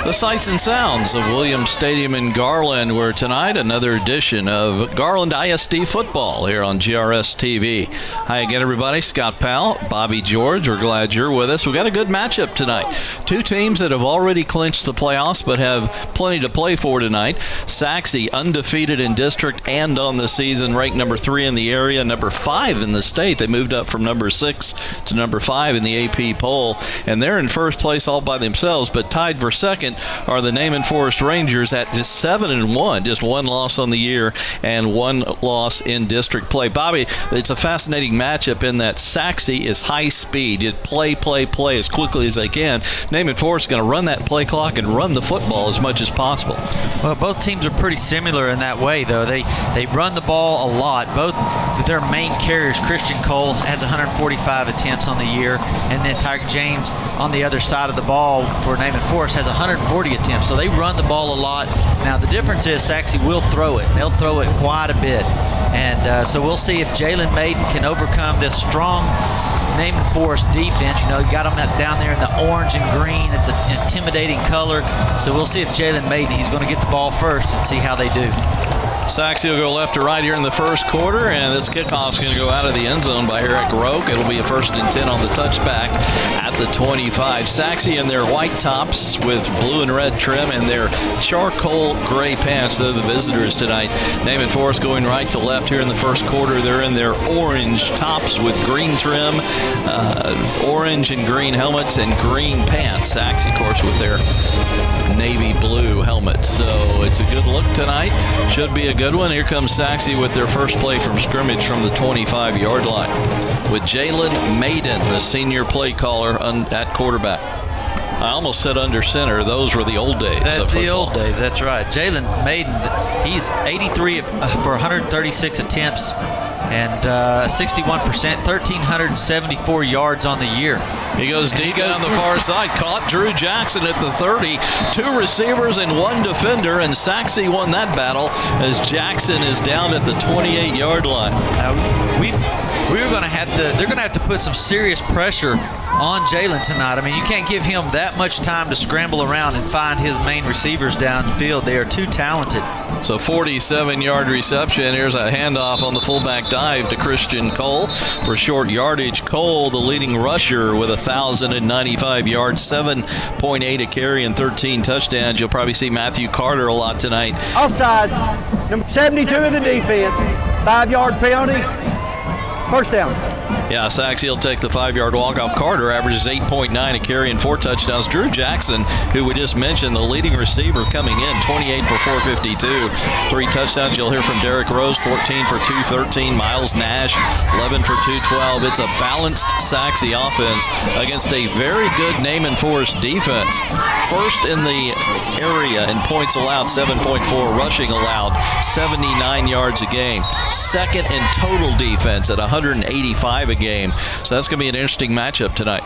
the sights and sounds of Williams Stadium in Garland, where tonight another edition of Garland ISD football here on GRS TV. Hi again, everybody. Scott Powell, Bobby George. We're glad you're with us. We've got a good matchup tonight. Two teams that have already clinched the playoffs but have plenty to play for tonight. Sachse, undefeated in district and on the season, ranked number 3 in the area, number 5 in the state. They moved up from number 6 to number 5 in the AP poll, and they're in first place all by themselves, but tied for second are the Naaman Forest Rangers at just 7-1, just one loss on the year and one loss in district play. Bobby, it's a fascinating matchup in that Sachse is high speed. You play as quickly as they can. Naaman Forest is going to run that play clock and run the football as much as possible. Well, both teams are pretty similar in that way, though. They run the ball a lot. Both their main carriers, Christian Cole has 145 attempts on the year, and then Tiger James on the other side of the ball for Naaman Forest has 140 attempts. So they run the ball a lot. Now the difference is Sachse will throw it. They'll throw it quite a bit, and so we'll see if Jalen Maiden can overcome this strong Naaman Forest defense. You know, you got them down there in the orange and green. It's an intimidating color. So we'll see if Jalen Maiden, he's going to get the ball first and see how they do. Sachse will go left to right here in the first quarter, and this kickoff is going to go out of the end zone by Eric Roque. It'll be a 1st and 10 on the touchback at the 25. Sachse in their white tops with blue and red trim and their charcoal gray pants. They're the visitors tonight. Naaman Forest going right to left here in the first quarter. They're in their orange tops with green trim, orange and green helmets, and green pants. Sachse, of course, with their navy blue helmets. So it's a good look tonight. Should be a good one. Here comes Sachse with their first play from scrimmage from the 25-yard line with Jalen Maiden, the senior play caller at quarterback. I almost said under center. Those were the old days. That's the old days. That's right. Jalen Maiden, he's 83 for 136 attempts and 61%, 1,374 yards on the year. He goes deep down the far side. Caught Drew Jackson at the 30. 2 receivers and 1 defender, and Sachse won that battle as Jackson is down at the 28-yard line. They're going to have to put some serious pressure on Jalen tonight. I mean, you can't give him that much time to scramble around and find his main receivers downfield. They are too talented. So 47-yard reception. Here's a handoff on the fullback dive to Christian Cole for short yardage. Cole, the leading rusher with 1,095 yards, 7.8 a carry and 13 touchdowns. You'll probably see Matthew Carter a lot tonight. Offside, number 72 of the defense, 5-yard penalty, first down. Yeah, Sachse will take the 5-yard walk-off. Carter averages 8.9 a carry and 4 touchdowns. Drew Jackson, who we just mentioned, the leading receiver coming in, 28 for 452. 3 touchdowns. You'll hear from Derek Rose, 14 for 213. Miles Nash, 11 for 212. It's a balanced Sachse offense against a very good Naaman Forest defense. First in the area in points allowed, 7.4. Rushing allowed, 79 yards a game. Second in total defense at 185 a game. So that's going to be an interesting matchup tonight.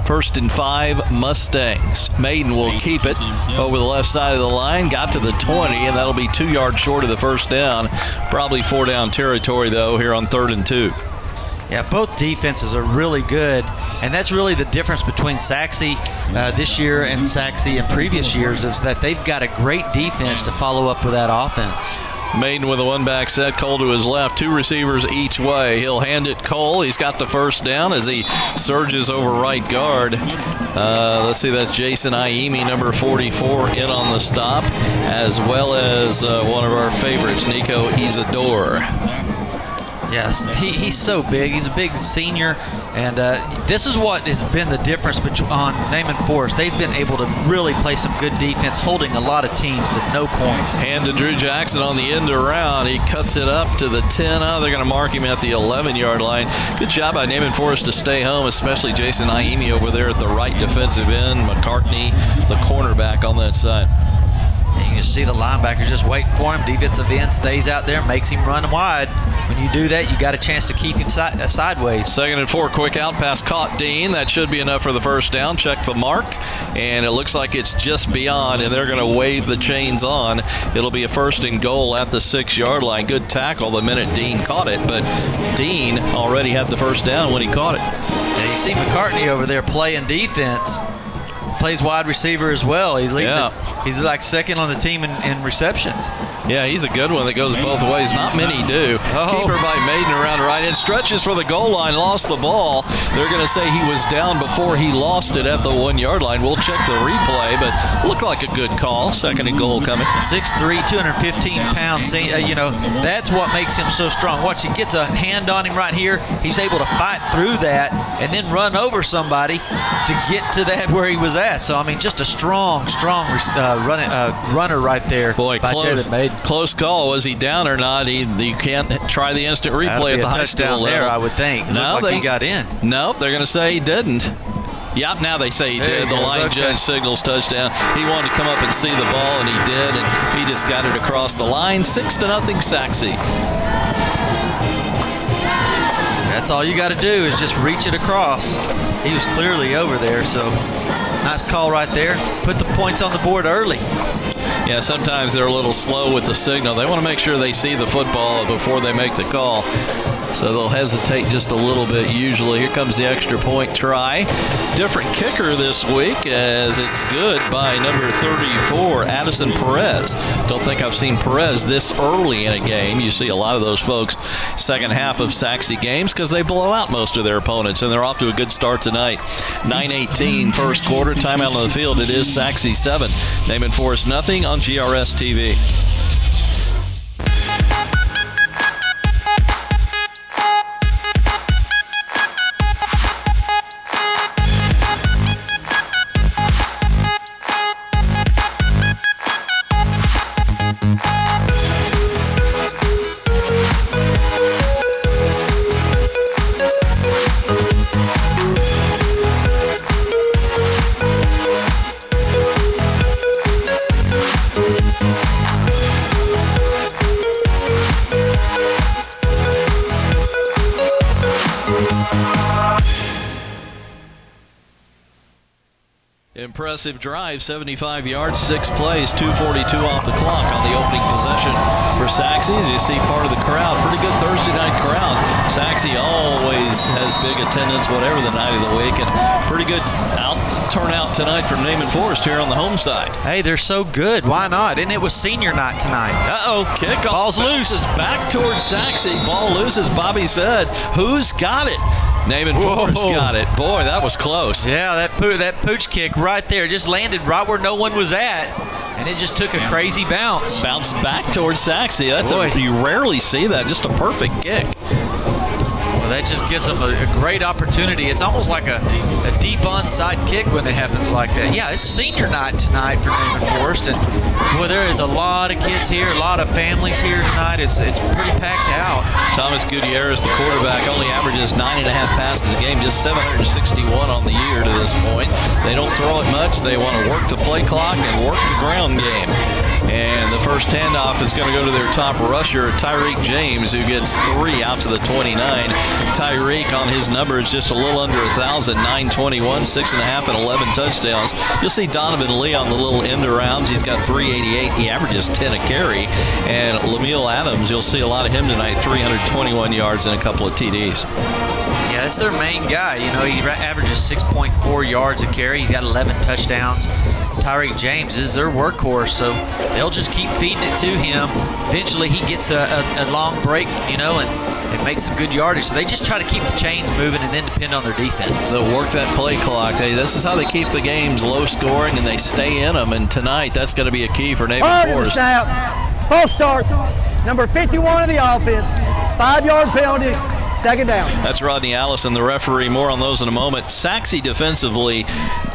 1st and 5, Mustangs. Maiden will keep it over the left side of the line. Got to the 20, and that'll be 2 yards short of the first down. Probably 4-down territory, though, here on 3rd and 2. Yeah, both defenses are really good, and that's really the difference between Sachse this year and Sachse in previous years, is that they've got a great defense to follow up with that offense. Maiden with a one-back set. Cole to his left. 2 receivers each way. He'll hand it Cole. He's got the first down as he surges over right guard. Let's see, that's Jason Iemi, number 44, in on the stop, as well as one of our favorites, Nico Isador. Yes, he's so big. He's a big senior, and this is what has been the difference on Naaman Forest. They've been able to really play some good defense, holding a lot of teams to no points. Hand to Drew Jackson on the end around. He cuts it up to the 10. Oh, they're going to mark him at the 11-yard line. Good job by Naaman Forest to stay home, especially Jason Iemi over there at the right defensive end. McCartney, the cornerback on that side. And you can see the linebackers just waiting for him. Defensive end stays out there, makes him run wide. When you do that, you got a chance to keep him sideways. 2nd and 4, quick out pass caught Dean. That should be enough for the first down. Check the mark, and it looks like it's just beyond, and they're going to wave the chains on. It'll be a 1st and goal at the 6-yard line. Good tackle the minute Dean caught it, but Dean already had the first down when he caught it. Yeah, you see McCartney over there playing defense. plays wide receiver as well. He's leading. Yeah. He's like second on the team in receptions. Yeah, he's a good one that goes both ways. Not many do. Keeper by Maiden around the right end. Stretches for the goal line, lost the ball. They're going to say he was down before he lost it at the 1 yard line. We'll check the replay, but looked like a good call. Second and goal coming. 6'3", 215 pounds. That's what makes him so strong. Watch, he gets a hand on him right here. He's able to fight through that and then run over somebody to get to that where he was at. So, I mean, just a strong runner right there. Boy, by Jalen Maiden. Close call. Was he down or not? You can't try the instant replay at the high school level. There, I would think. No, like he got in. Nope, they're going to say he didn't. Yep, now they say he did. The line judge signals touchdown. He wanted to come up and see the ball, and he did, and he just got it across the line. 6-0 Sachse. That's all you got to do is just reach it across. He was clearly over there, so nice call right there. Put the points on the board early. Yeah, sometimes they're a little slow with the signal. They want to make sure they see the football before they make the call. So they'll hesitate just a little bit usually. Here comes the extra point try. Different kicker this week as it's good by number 34, Addison Perez. Don't think I've seen Perez this early in a game. You see a lot of those folks second half of Sachse games because they blow out most of their opponents, and they're off to a good start tonight. 9:18 first quarter. Timeout on the field. It is Sachse 7. Naaman Forest nothing on GRS TV. Impressive drive, 75 yards, 6 plays, 2:42 off the clock on the opening possession for Sachse. As you see part of the crowd, pretty good Thursday night crowd. Sachse always has big attendance, whatever the night of the week, and pretty good turnout tonight from Naaman Forest here on the home side. Hey, they're so good. Why not? And it was senior night tonight. Kickoff. Ball's loose. Back towards Sachse. Ball loose, as Bobby said. Who's got it? Naaman Forest got it. Boy, that was close. Yeah, that pooch kick right there just landed right where no one was at, and it just took a crazy bounce. Bounced back towards Sachse. You rarely see that. Just a perfect kick. Well, that just gives them a great opportunity. It's almost like a deep onside kick when it happens like that. Yeah, it's senior night tonight for Naaman Forest, and boy, there is a lot of kids here, a lot of families here tonight. It's pretty packed out. Thomas Gutierrez, the quarterback, only averages 9.5 passes a game, just 761 on the year to this point. They don't throw it much. They want to work the play clock and work the ground game. And the first handoff is going to go to their top rusher, Tyreek James, who gets 3 out to the 29. Tyreek on his numbers just a little under 1,000, 921, 6.5 and 11 touchdowns. You'll see Donovan Lee on the little end arounds. He's got 388. He averages 10 a carry. And Lemuel Adams, you'll see a lot of him tonight, 321 yards and a couple of TDs. Yeah, that's their main guy. You know, he averages 6.4 yards a carry. He's got 11 touchdowns. Tyreek James is their workhorse, so they'll just keep feeding it to him. Eventually, he gets a long break, you know, and makes some good yardage. So they just try to keep the chains moving and then depend on their defense. So work that play clock. Hey, this is how they keep the games low scoring, and they stay in them. And tonight, that's going to be a key for Naaman Forest. Snap. False start. Number 51 of the offense. 5-yard penalty. Second down. That's Rodney Allison, the referee. More on those in a moment. Sachse defensively,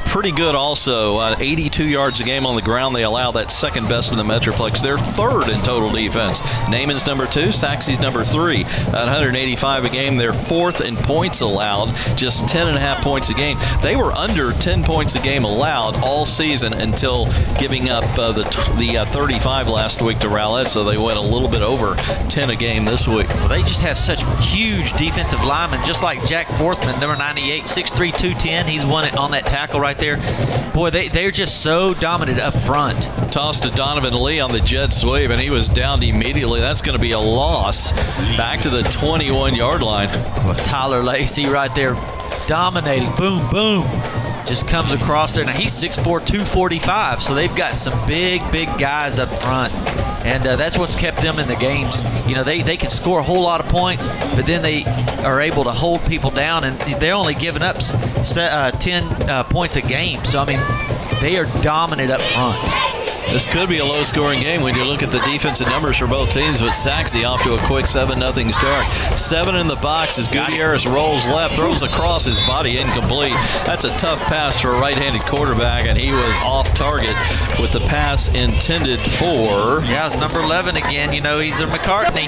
pretty good also. 82 yards a game on the ground. They allow that second best in the Metroplex. They're third in total defense. Naaman's number 2, Sachse's number 3. 185 a game. They're fourth in points allowed, just 10.5 points a game. They were under 10 points a game allowed all season until giving up the 35 last week to Rowlett, so they went a little bit over 10 a game this week. Well, they just have such huge defensive linemen, just like Jack Forthman, number 98, 6'3", 210. He's won it on that tackle right there. Boy, they're just so dominant up front. Tossed to Donovan Lee on the jet sweep, and he was downed immediately. That's going to be a loss back to the 21-yard line. Well, Tyler Lacey right there dominating. Boom, boom. just comes across there. Now he's 6'4", 245, so they've got some big guys up front, and that's what's kept them in the games. You know, they can score a whole lot of points, but then they are able to hold people down, and they're only giving up 10 points a game. So I mean, they are dominant up front. This could be a low-scoring game when you look at the defensive numbers for both teams, but Sachse off to a quick 7-0 start. 7 in the box as Gutierrez rolls left, throws across his body, incomplete. That's a tough pass for a right-handed quarterback, and he was off target with the pass intended for... Yeah, it's number 11 again. You know, he's a McCartney.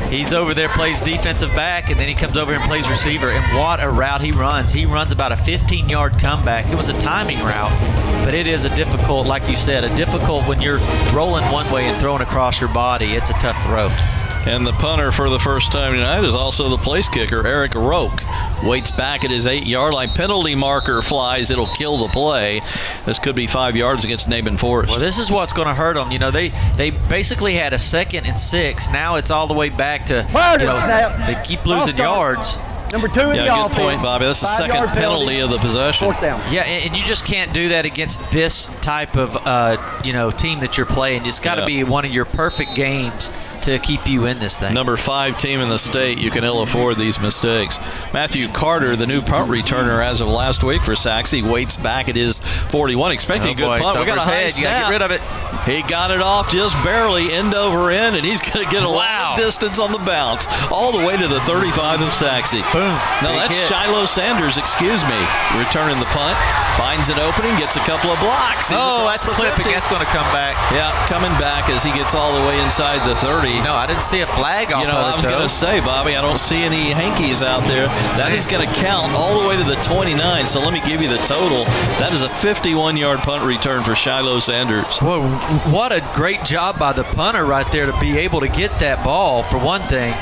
He's over there, plays defensive back, and then he comes over and plays receiver, and what a route he runs. He runs about a 15-yard comeback. It was a timing route, but it is a difficult, like you said, a difficult when you're rolling one way and throwing across your body. It's a tough throw. And the punter for the first time tonight is also the place kicker, Eric Roque. Waits back at his 8-yard line. Penalty marker flies. It'll kill the play. This could be 5 yards against Naaman Forest. Well, this is what's going to hurt them. You know, they basically had a 2nd and 6. Now it's all the way back to, you know, they keep losing yards. Number 2 in the good offense. point, Bobby. That's the second penalty of the possession. 4th down. Yeah, and you just can't do that against this type of team that you're playing. It's got to be one of your perfect games to keep you in this thing. Number 5 team in the state, you can ill afford these mistakes. Matthew Carter, the new punt returner as of last week for Sachse, waits back at his 41, expecting a good punt. We got a high snap. You got to get rid of it. He got it off just barely, end over end, and he's going to get a lot of distance on the bounce, all the way to the 35 of Sachse. Boom. No, that's Shiloh Sanders, excuse me, returning the punt, finds an opening, gets a couple of blocks. That's clipping. That's going to come back. Yeah, coming back as he gets all the way inside the 30. No, I didn't see a flag off of it, I was going to say, Bobby, I don't see any hankies out there. That is going to count all the way to the 29, so let me give you the total. That is a 51-yard punt return for Shiloh Sanders. Boy, what a great job by the punter right there to be able to get that ball, for one thing,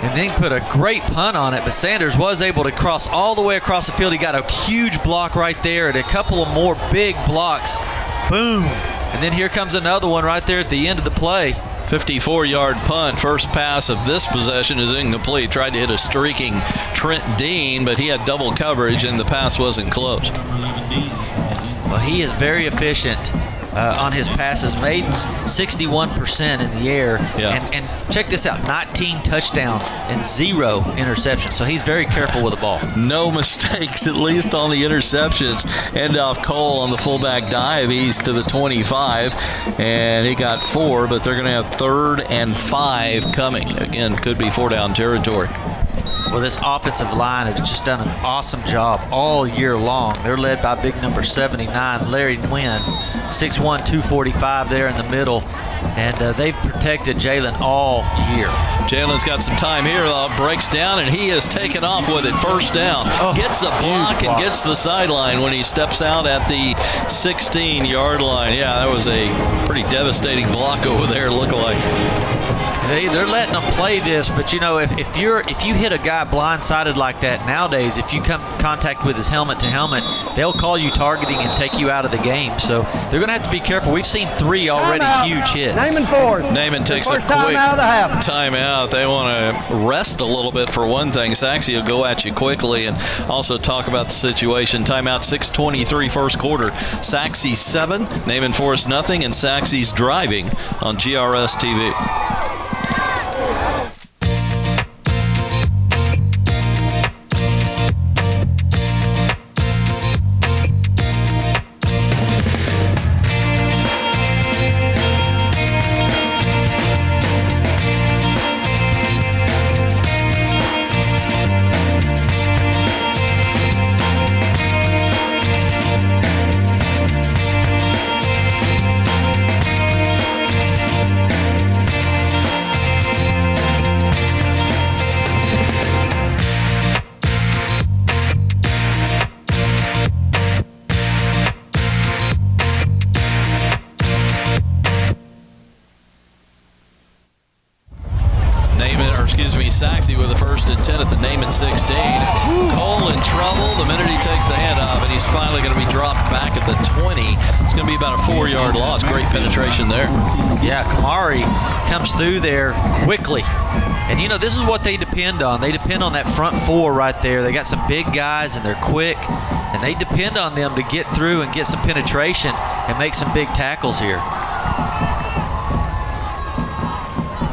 and then put a great punt on it. But Sanders was able to cross all the way across the field. He got a huge block right there and a couple of more big blocks. Boom. And then here comes another one right there at the end of the play. 54-yard punt. First pass of this possession is incomplete. Tried to hit a streaking Trent Dean, but he had double coverage and the pass wasn't close. Well, he is very efficient on his passes, made 61% in the air. Yeah. And check this out, 19 touchdowns and 0 interceptions. So he's very careful with the ball. No mistakes, at least on the interceptions. End off Cole on the fullback dive east to the 25. And he got 4, but they're going to have 3rd and 5 coming. Again, could be 4-down territory. Well, this offensive line has just done an awesome job all year long. They're led by big number 79, Larry Nguyen, 6'1", 245 there in the middle. And they've protected Jalen all year. Jalen's got some time here. Breaks down, and he is taken off with it. 1st down. Gets a block and gets the sideline when he steps out at the 16-yard line. Yeah, that was a pretty devastating block over there, looked like. They're letting them play this, but you know, if you hit a guy blindsided like that nowadays, if you come contact with his helmet to helmet, they'll call you targeting and take you out of the game. So they're going to have to be careful. We've seen 3 already huge hits. Naaman Forest. Naaman takes a quick timeout. They want to rest a little bit for one thing. Sachse will go at you quickly and also talk about the situation. Timeout, 6:23 first quarter. Sachse 7, Naaman Forest nothing, and Sachse's driving on GRS TV. Sachse with the 1st and 10 at the Naaman 16. Cole in trouble the minute he takes the handoff, and he's finally going to be dropped back at the 20. It's going to be about a 4-yard loss. Great penetration there. Yeah, Kamari comes through there quickly. And, you know, this is what they depend on. They depend on that front four right there. They got some big guys, and they're quick, and they depend on them to get through and get some penetration and make some big tackles here.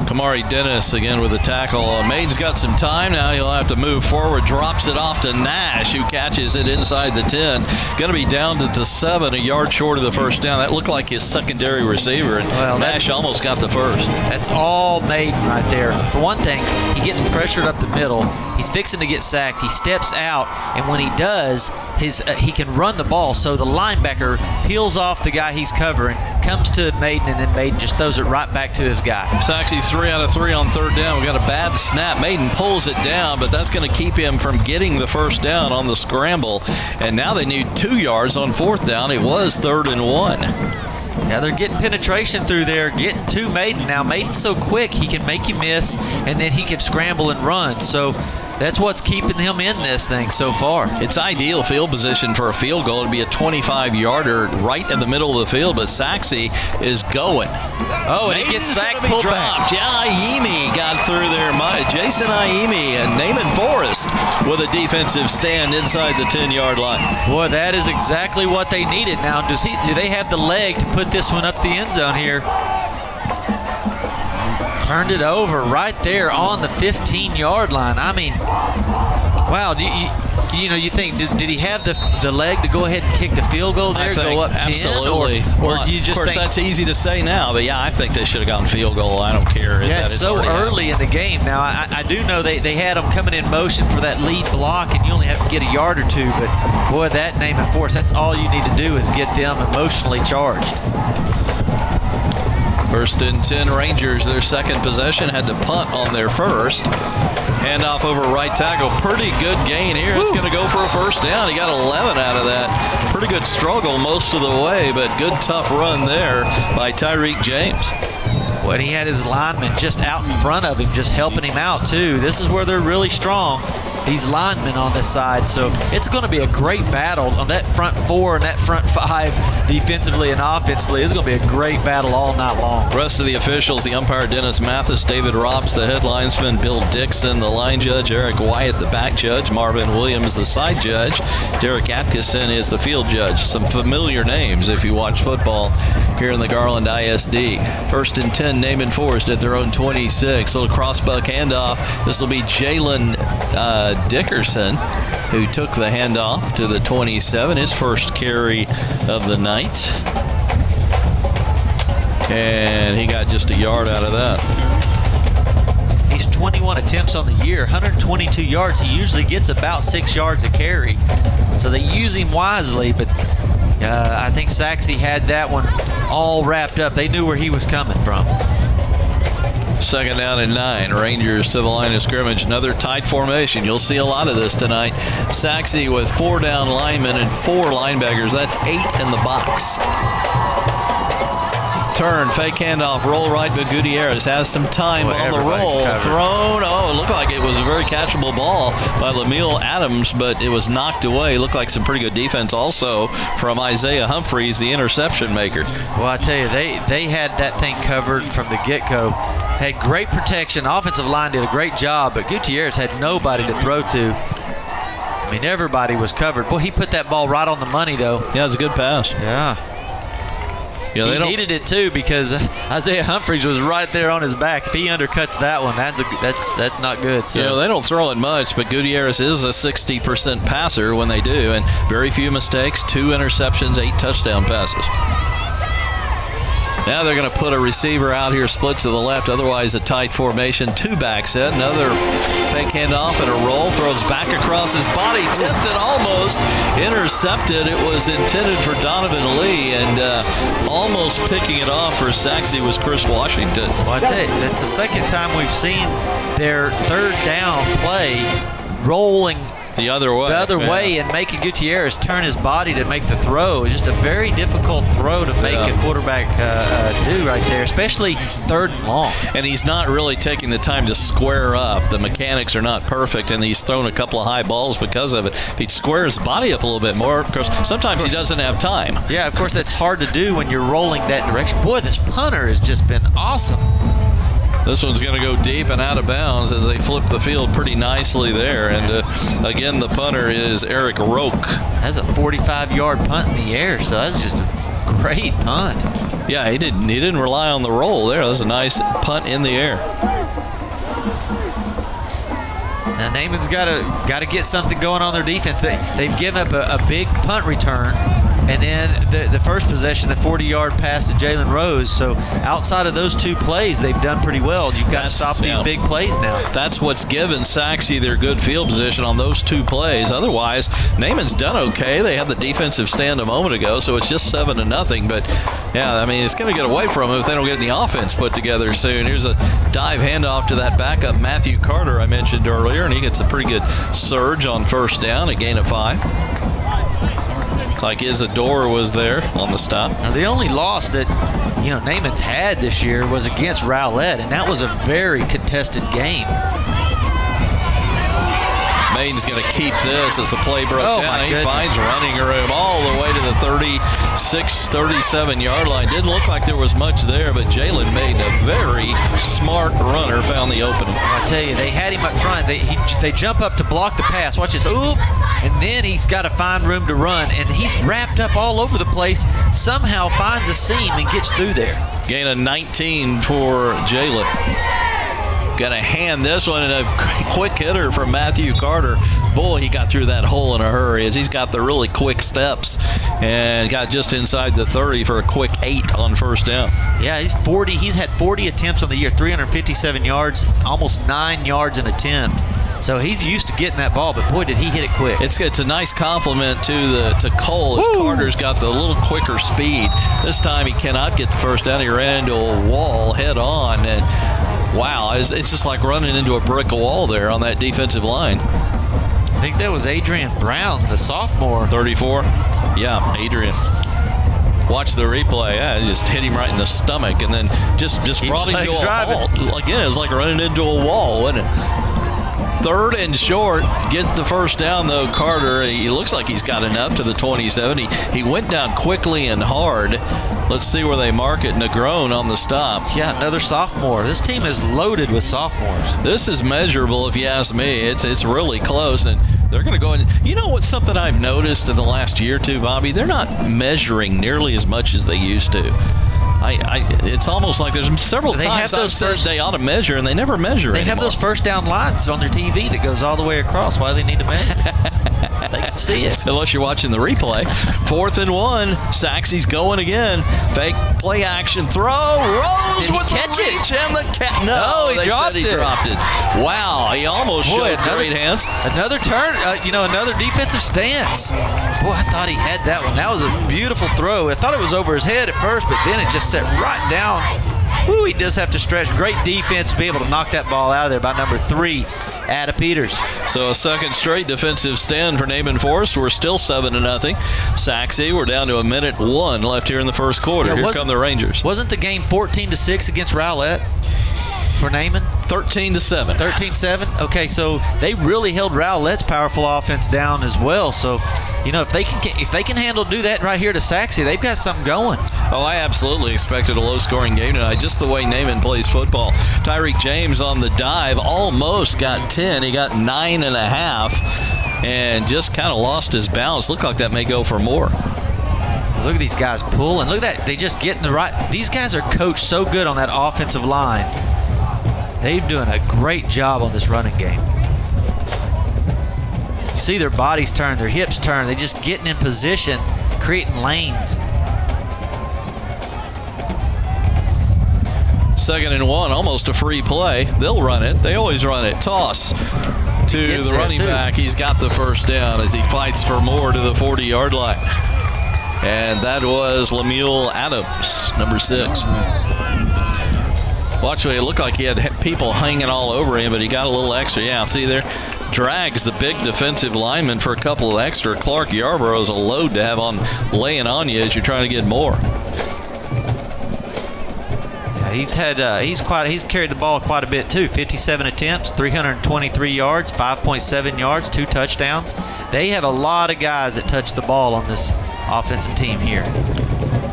Kamari Dennis again with the tackle. Maid's got some time now. He'll have to move forward. Drops it off to Nash, who catches it inside the 10. Going to be down to the 7, a yard short of the first down. That looked like his secondary receiver, and Nash almost got the first. That's all Maiden right there. For one thing, he gets pressured up the middle. He's fixing to get sacked. He steps out, and when he does, he can run the ball. So the linebacker peels off the guy he's covering, comes to Maiden, and then Maiden just throws it right back to his guy. Sachse's 3 out of 3 on third down. We got a bad snap. Maiden pulls it down, but that's going to keep him from getting the first down on the scramble. And now they need 2 yards on fourth down. It was 3rd and 1. Yeah, they're getting penetration through there, getting to Maiden. Now, Maiden's so quick, he can make you miss, and then he can scramble and run. So that's what's keeping him in this thing so far. It's ideal field position for a field goal. It'd be a 25-yarder right in the middle of the field, but Sachse is going. Oh, and he gets sacked, pulled back. Yeah, Iemi got through there. Jason Iemi and Naaman Forrest with a defensive stand inside the 10-yard line. Boy, that is exactly what they needed. Now, do they have the leg to put this one up the end zone here? Turned it over right there on the 15-yard line. I mean, wow. You think, did he have the leg to go ahead and kick the field goal there, go up 10? Absolutely. Or you just of course, think, that's easy to say now, but yeah, I think they should have gotten field goal. I don't care. Yeah, it's so early in the game. Now, I do know they had them coming in motion for that lead block, and you only have to get a yard or two, but boy, that Naaman Forrest, that's all you need to do is get them emotionally charged. 1st and 10 Rangers, their second possession, had to punt on their first. Handoff over right tackle. Pretty good gain here. It's going to go for a first down. He got 11 out of that. Pretty good struggle most of the way, but good tough run there by Tyreek James. Well, he had his linemen just out in front of him, just helping him out too. This is where they're really strong, these linemen on this side. So it's going to be a great battle on that front 4 and that front 5 defensively and offensively. It's going to be a great battle all night long. Rest of the officials, the umpire Dennis Mathis, David Robbs, the head linesman, Bill Dixon, the line judge, Eric Wyatt, the back judge, Marvin Williams, the side judge, Derek Atkinson is the field judge. Some familiar names if you watch football here in the Garland ISD. 1st and 10, Naaman Forrest at their own 26. Little crossbuck handoff. This will be Jalen Dickerson, who took the handoff to the 27, his first carry of the night. And he got just a yard out of that. He's 21 attempts on the year, 122 yards. He usually gets about 6 yards a carry. So they use him wisely, but I think Sachse had that one all wrapped up. They knew where he was coming from. 2nd down and 9. Rangers to the line of scrimmage. Another tight formation. You'll see a lot of this tonight. Sachse with 4 down linemen and 4 linebackers. That's 8 in the box. Turn, fake handoff, roll right, but Gutierrez has some time on the roll. Thrown. Oh, it looked like it was a very catchable ball by Lamille Adams, but it was knocked away. Looked like some pretty good defense also from Isaiah Humphreys, the interception maker. Well, I tell you, they had that thing covered from the get-go. Had great protection. Offensive line did a great job, but Gutierrez had nobody to throw to. I mean, everybody was covered. Boy, he put that ball right on the money, though. Yeah, it was a good pass. Yeah. Yeah, he needed it too, because Isaiah Humphreys was right there on his back. If he undercuts that one, that's not good. So. You know, they don't throw it much, but Gutierrez is a 60% passer when they do, and very few mistakes, 2 interceptions, 8 touchdown passes. Now they're going to put a receiver out here, split to the left, otherwise a tight formation. 2-back set, another fake handoff and a roll, throws back across his body, tipped and almost intercepted. It was intended for Donovan Lee, and almost picking it off for Sachse was Chris Washington. Well, I tell you, that's the second time we've seen their 3rd down play rolling the other way and making Gutierrez turn his body to make the throw. It's just a very difficult throw to make a quarterback do right there, especially 3rd and long. And he's not really taking the time to square up. The mechanics are not perfect, and he's thrown a couple of high balls because of it. If he squares his body up a little bit more, of course, sometimes he doesn't have time. Yeah, of course, that's hard to do when you're rolling that direction. Boy, this punter has just been awesome. This one's going to go deep and out of bounds as they flip the field pretty nicely there. And again, the punter is Eric Roke. That's a 45-yard punt in the air, so that's just a great punt. Yeah, he didn't rely on the roll there. That was a nice punt in the air. Now Naaman's got to get something going on their defense. They've given up a big punt return, and then the first possession, the 40-yard pass to Jalen Rose. So outside of those two plays, they've done pretty well. You've got to stop these big plays now. That's what's given Sachse their good field position on those two plays. Otherwise, Naaman's done okay. They had the defensive stand a moment ago, so it's just 7-0. But yeah, I mean, it's going to get away from them if they don't get any offense put together soon. Here's a dive handoff to that backup Matthew Carter I mentioned earlier, and he gets a pretty good surge on first down, a gain of 5. Like Isadora was there on the stop. Now the only loss that Naaman's had this year was against Rowlett, and that was a very contested game. Maine's going to keep this as the play broke down. He finds running room all the way to the 36, 37-yard line. Didn't look like there was much there, but Jalen made a very smart runner, found the opening. I tell you, they had him up front. They jump up to block the pass. Watch this. Oop! And then he's got to find room to run, and he's wrapped up all over the place. Somehow finds a seam and gets through there. Gain of 19 for Jalen. Got to hand this one, and a quick hitter from Matthew Carter. Boy, he got through that hole in a hurry as he's got the really quick steps and got just inside the 30 for a quick 8 on first down. Yeah, he's had 40 attempts on the year, 357 yards, almost 9 yards an attempt. So he's used to getting that ball, but boy, did he hit it quick. It's a nice compliment to Cole as Carter's got the little quicker speed. This time he cannot get the first down. He ran into a wall head on, and wow, it's just like running into a brick wall there on that defensive line. I think that was Adrian Brown, the sophomore. 34? Yeah, Adrian. Watch the replay. Yeah, he just hit him right in the stomach and then just brought him to a halt. Again, it was like running into a wall, wasn't it? 3rd and short, get the first down though. Carter, he looks like he's got enough to the 27. He went down quickly and hard. Let's see where they mark it. Negron on the stop. Yeah, another sophomore. This team is loaded with sophomores. This is measurable if you ask me. It's really close, and they're going to go in. You know what, something I've noticed in the last year or two, Bobby? They're not measuring nearly as much as they used to. It's almost like there's several times I've said they ought to measure, and they never measure anymore. They have those first down lines on their TV that goes all the way across. Why do they need to measure? They can see it. Unless you're watching the replay. 4th and 1. Sachse's going again. Fake play action throw. Rose with the reach and the catch. No, he dropped it. Wow, he almost showed great hands. Another turn, another defensive stance. Boy, I thought he had that one. That was a beautiful throw. I thought it was over his head at first, but then it just set right down. Woo, he does have to stretch. Great defense to be able to knock that ball out of there by number 3, Ada Peters. So a second straight defensive stand for Naaman Forest. We're still 7-0. Sachse, we're down to 1:01 left here in the first quarter. Here come the Rangers. Wasn't the game 14-6 against Rowlett for Naaman? 13-7. 13-7? Okay, so they really held Rowlett's powerful offense down as well. So, if they can do that right here to Sachse, they've got something going. Oh, I absolutely expected a low-scoring game tonight, just the way Naaman plays football. Tyreek James on the dive almost got 10. He got 9.5 and just kind of lost his balance. Looked like that may go for more. Look at these guys pulling. Look at that. They just get in the right. These guys are coached so good on that offensive line. They're doing a great job on this running game. You see their bodies turn, their hips turn. They're just getting in position, creating lanes. 2nd and 1, almost a free play. They'll run it. They always run it. Toss to the running back. He's got the first down as he fights for more to the 40-yard line. And that was Lemuel Adams, number 6. Watch, it looked like he had people hanging all over him, but he got a little extra. Yeah, see there? Drags the big defensive lineman for a couple of extra. Clark Yarborough's a load to have on laying on you as you're trying to get more. Yeah, he's carried the ball quite a bit too. 57 attempts, 323 yards, 5.7 yards, 2 touchdowns. They have a lot of guys that touch the ball on this offensive team here.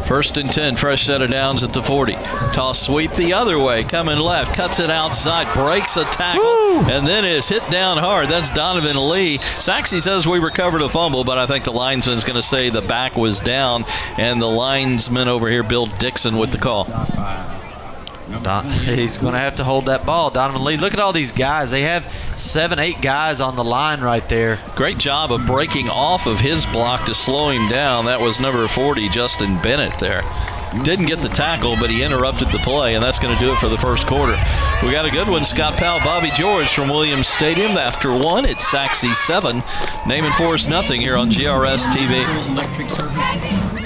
First and 10, fresh set of downs at the 40. Toss sweep the other way, coming left, cuts it outside, breaks a tackle, and then is hit down hard. That's Donovan Lee. Sachse says we recovered a fumble, but I think the linesman's going to say the back was down, and the linesman over here, Bill Dixon, with the call. He's going to have to hold that ball. Donovan Lee, look at all these guys. They have 7, 8 guys on the line right there. Great job of breaking off of his block to slow him down. That was number 40, Justin Bennett there. Didn't get the tackle, but he interrupted the play, and that's going to do it for the first quarter. We got a good one. Scott Powell, Bobby George from Williams Stadium. After 1, it's Sachse 7. Naaman Forest nothing here on GRS TV. Electric services.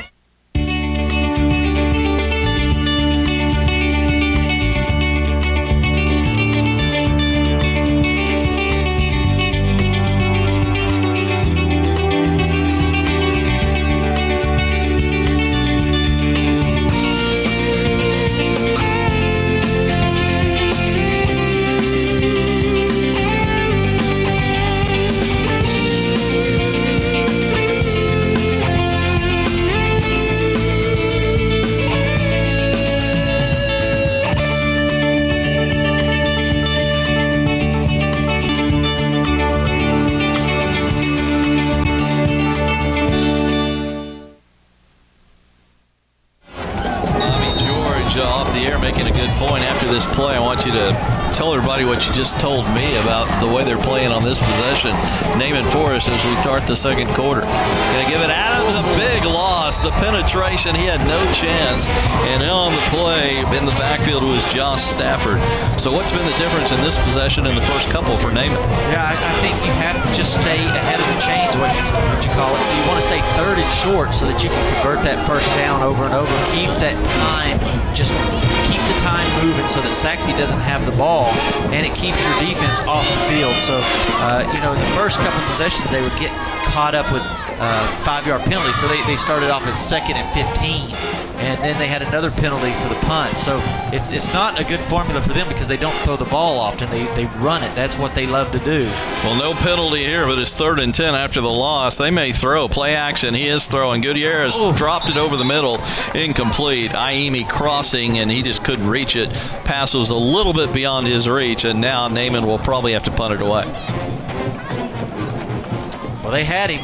Making a good point after this play. I want you to tell everybody what you just told me about the way they're playing on this possession. Naaman Forest as we start the second quarter. Going to give it Adams, a big loss. The penetration, he had no chance. And on the play in the backfield was Josh Stafford. So what's been the difference in this possession in the first couple for Naaman? Yeah, I think you have to just stay ahead of the chains, what you call it. So you want to stay third and short so that you can convert that first down over and over. Keep that time, just keep the time moving so that Sachse doesn't have the ball, and it keeps your defense off the field. So, in the first couple of possessions, they would get caught up with 5-yard penalties. So they started off at 2nd and 15, and then they had another penalty for the punt. So it's not a good formula for them because they don't throw the ball often. They run it. That's what they love to do. Well, no penalty here, but it's 3rd and 10 after the loss. They may throw. Play action. He is throwing. Gutierrez dropped it over the middle. Incomplete. Iemi crossing, and he just couldn't reach it. Pass was a little bit beyond his reach, and now Naaman will probably have to punt it away. Well, they had him.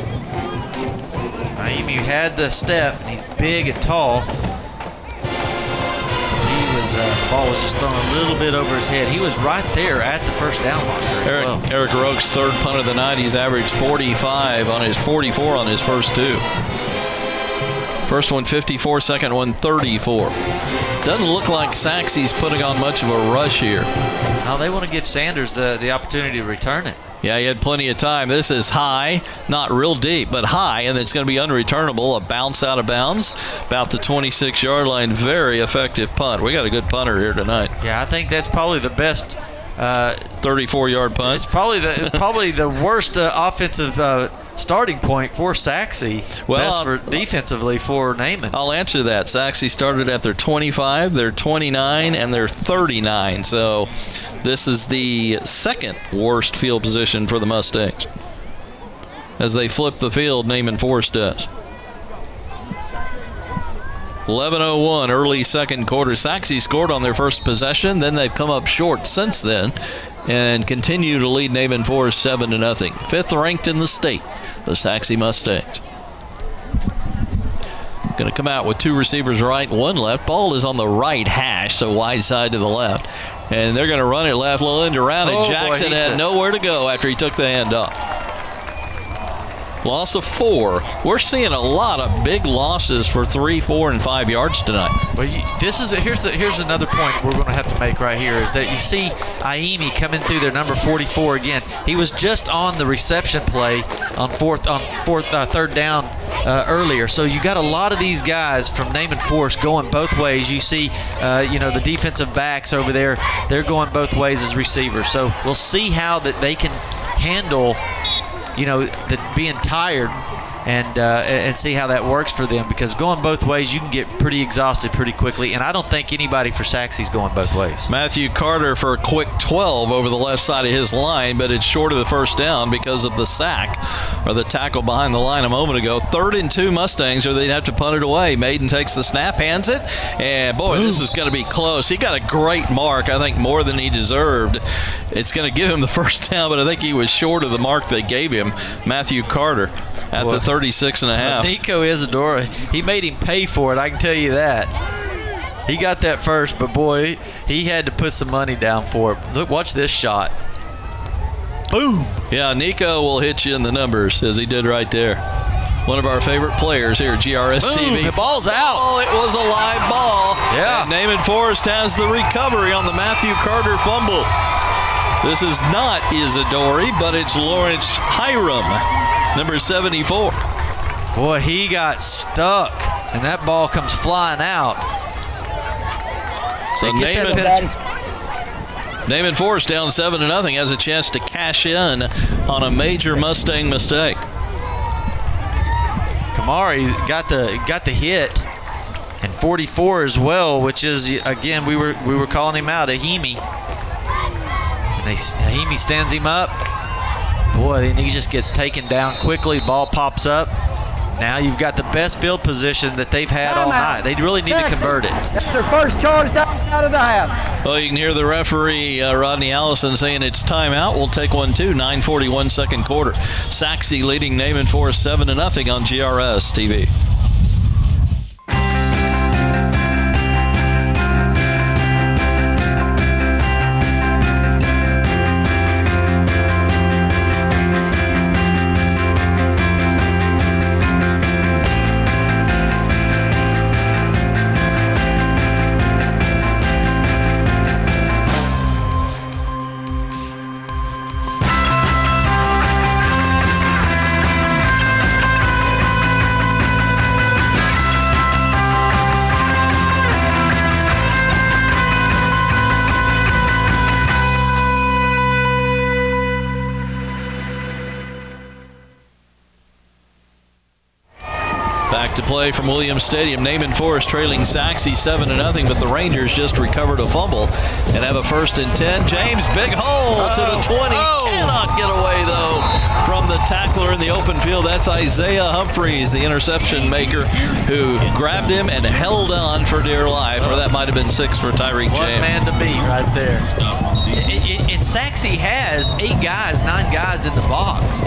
Iemi had the step, and he's big and tall. The ball was just thrown a little bit over his head. He was right there at the first down marker. Eric Roke's 3rd punt of the night. He's averaged 44 on his first 2. First one 54, second one 34. Doesn't look like Sachse's putting on much of a rush here. Now they want to give Sanders the opportunity to return it. Yeah, he had plenty of time. This is high, not real deep, but high, and it's going to be unreturnable. A bounce out of bounds, about the 26-yard line. Very effective punt. We got a good punter here tonight. Yeah, I think that's probably the best 34-yard punt. It's probably the worst offensive starting point for Sachse. Best for defensively for Naaman. I'll answer that. Sachse started at their 25, their 29, and their 39. So this is the 2nd worst field position for the Mustangs. As they flip the field, Naaman Forest does. 11:01, early second quarter. Sachse scored on their first possession. Then they've come up short since then and continue to lead Naaman Forest 7-0. 5th ranked in the state, the Sachse Mustangs. Going to come out with 2 receivers right, 1 left. Ball is on the right hash, so wide side to the left. And they're going to run it left, little end around, and Jackson had nowhere to go after he took the handoff. Loss of 4. We're seeing a lot of big losses for 3, 4, and 5 yards tonight. Well, here's another point we're going to have to make right here is that you see Iemi coming through their number 44 again. He was just on the reception play on 3rd down earlier. So you got a lot of these guys from Naaman Forest going both ways. You see, the defensive backs over there, they're going both ways as receivers. So we'll see how that they can handle, being tired and see how that works for them, because going both ways, you can get pretty exhausted pretty quickly, and I don't think anybody for Sachse's going both ways. Matthew Carter for a quick 12 over the left side of his line, but it's short of the first down because of the sack or the tackle behind the line a moment ago. 3rd and 2 Mustangs, or they'd have to punt it away. Maiden takes the snap, hands it, and boy, this is going to be close. He got a great mark, I think more than he deserved. It's going to give him the first down, but I think he was short of the mark they gave him. Matthew Carter at the 36 and a half. Nico Isadora, he made him pay for it, I can tell you that. He got that first, but boy, he had to put some money down for it. Look, watch this shot. Boom. Yeah, Nico will hit you in the numbers, as he did right there. One of our favorite players here at GRS TV. Boom, the ball's out. Oh, it was a live ball. Yeah. And Naaman Forrest has the recovery on the Matthew Carter fumble. This is not Isadori, but it's Lawrence Hiram, number 74. Boy, he got stuck, and that ball comes flying out. So Naaman Forrest down 7-0, has a chance to cash in on a major Mustang mistake. Kamari's got the hit, and 44 as well, which is, again, we were calling him out, Ahimi. And Ahimi stands him up. Boy, and he just gets taken down quickly. Ball pops up. Now you've got the best field position that they've had all night. They really need to convert it. That's their first charge down out of the half. Well, you can hear the referee, Rodney Allison, saying it's timeout. We'll take one, too. 9:41 second quarter. Sachse leading Naaman Forrest 7-0 on GRS TV. Back to play from Williams Stadium. Naaman Forrest trailing Sachse 7-0, but the Rangers just recovered a fumble and have a 1st and 10. James, big hole to the 20. Cannot get away, though, from the tackler in the open field. That's Isaiah Humphreys, the interception maker, who grabbed him and held on for dear life, or that might have been 6 for Tyreek James. One man to beat right there. And Sachse has 9 guys in the box,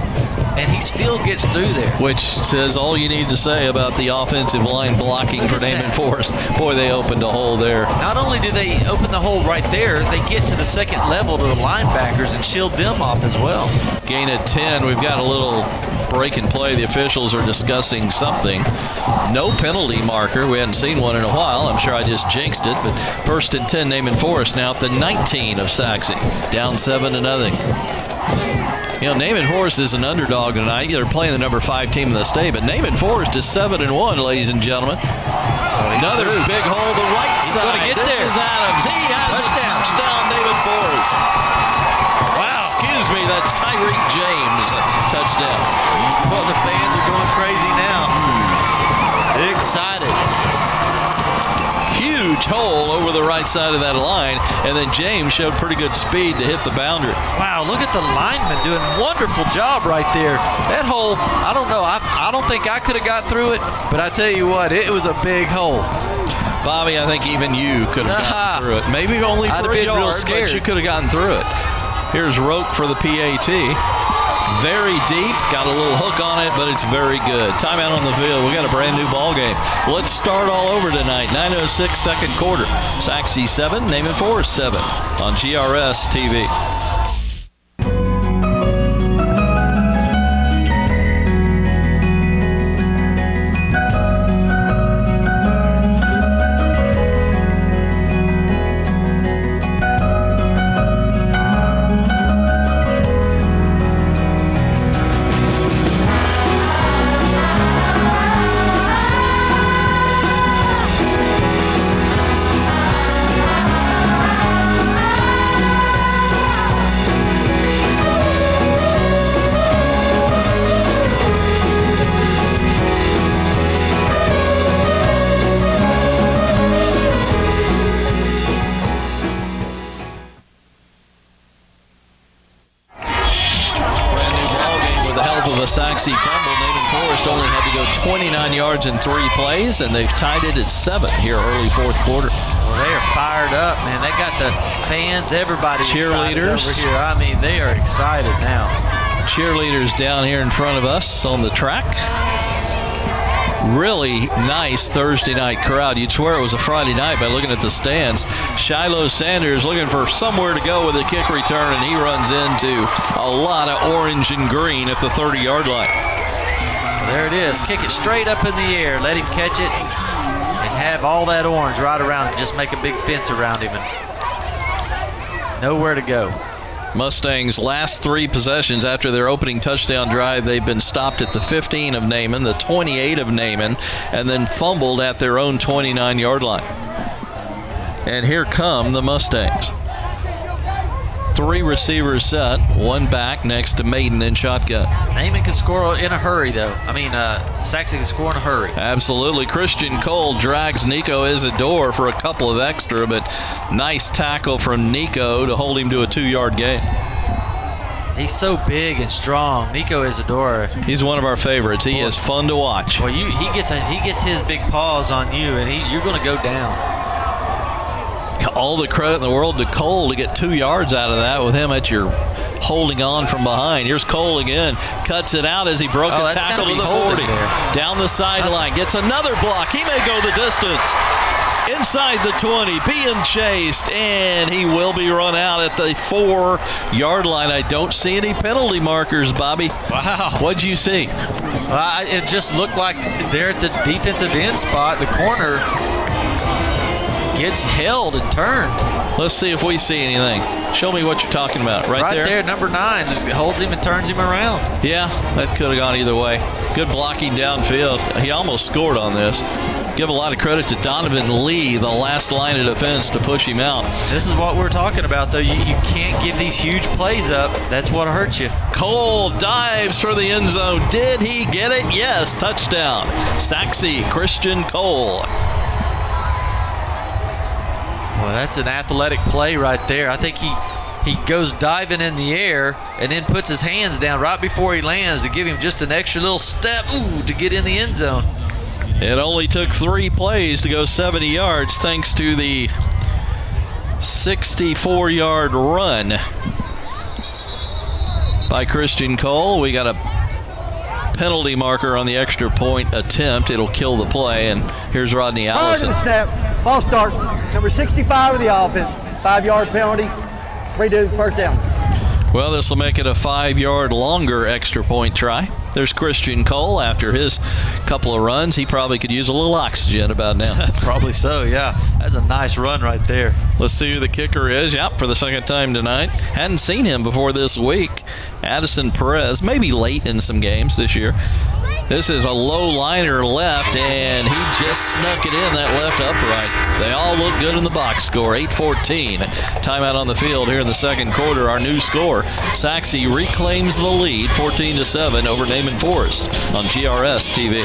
and he still gets through there. Which says all you need to say about the offensive line blocking for Naaman Forrest. Boy, they opened a hole there. Not only do they open the hole right there, they get to the second level to the linebackers and shield them off as well. Gain of 10. We've got a little break and play. The officials are discussing something. No penalty marker. We hadn't seen one in a while. I'm sure I just jinxed it, but 1st and 10 Naaman Forrest now at the 19 of Sachse. Down 7-0. You know, Naaman Forrest is an underdog tonight. They're playing the number 5 team in the state, but Naaman Forrest is 7-1, ladies and gentlemen. Another big hole to the right He's side. Gonna get this there. is Adams. He has a touchdown, Naaman Forrest. Wow. Excuse me, that's Tyreek James. Touchdown. Well, the fans are going crazy now. Excited. Huge hole over the right side of that line, and then James showed pretty good speed to hit the boundary. Wow, look at the lineman doing a wonderful job right there. That hole, I don't know. I don't think I could have got through it, but I tell you what, it was a big hole. Bobby, I think even you could have gotten through it. Maybe only I'd for have a been real yard, scared. but you could have gotten through it. Here's Roque for the PAT. Very deep, got a little hook on it, but it's very good. Timeout on the field. We got a brand new ball game. Let's start all over tonight. 9:06 second quarter. Sachse 7, Naaman Forrest 7 on GRS TV. with the help of a Sachse fumble, Naaman Forest only had to go 29 yards in 3 plays, and they've tied it at 7 here early fourth quarter. Well, they are fired up, man. They got the fans, everybody cheerleaders over here. I mean, they are excited now. Cheerleaders down here in front of us on the track. Really nice Thursday night crowd. You'd swear it was a Friday night by looking at the stands. Shiloh Sanders looking for somewhere to go with a kick return, and he runs into a lot of orange and green at the 30-yard line. There it is. Kick it straight up in the air. Let him catch it and have all that orange right around him. Just make a big fence around him and nowhere to go. Mustangs' last 3 possessions after their opening touchdown drive, they've been stopped at the 15 of Naaman, the 28 of Naaman, and then fumbled at their own 29-yard line. And here come the Mustangs. 3 receivers set, 1 back next to Maiden in shotgun. Naaman can score in a hurry, though. Sachse can score in a hurry. Absolutely. Christian Cole drags Nico Isidore for a couple of extra, but nice tackle from Nico to hold him to a 2-yard gain. He's so big and strong, Nico Isidore. He's one of our favorites. He is fun to watch. Well, he gets his big paws on you, and you're going to go down. All the credit in the world to Cole to get 2 yards out of that with him at your holding on from behind. Here's Cole again. Cuts it out as he broke a tackle to the 40. Down the sideline. Gets another block. He may go the distance. Inside the 20. Being chased. And he will be run out at the 4-yard line. I don't see any penalty markers, Bobby. Wow. What'd you see? It just looked like they're at the defensive end spot. The corner gets held and turned. Let's see if we see anything. Show me what you're talking about. Right there? Right there, number 9. Just holds him and turns him around. Yeah, that could have gone either way. Good blocking downfield. He almost scored on this. Give a lot of credit to Donovan Lee, the last line of defense, to push him out. This is what we're talking about, though. You can't give these huge plays up. That's what hurts you. Cole dives for the end zone. Did he get it? Yes, touchdown. Sachse, Christian Cole. Well, that's an athletic play right there. I think he goes diving in the air and then puts his hands down right before he lands to give him just an extra little step to get in the end zone. It only took 3 plays to go 70 yards thanks to the 64-yard run by Christian Cole. We got a penalty marker on the extra point attempt. It'll kill the play. And here's Rodney Allison. Prior to the snap, ball start, number 65 of the offense, 5-yard penalty, redo, first down. Well, this will make it a 5-yard longer extra point try. There's Christian Cole after his couple of runs. He probably could use a little oxygen about now. Probably so, yeah. That's a nice run right there. Let's see who the kicker is. Yep, for the second time tonight. Hadn't seen him before this week. Addison Perez, maybe late in some games this year. This is a low liner left, and he just snuck it in that left upright. They all look good in the box score. 8-14. Timeout on the field here in the second quarter. Our new score. Sachse reclaims the lead 14-7 over Naaman Forest on GRS TV.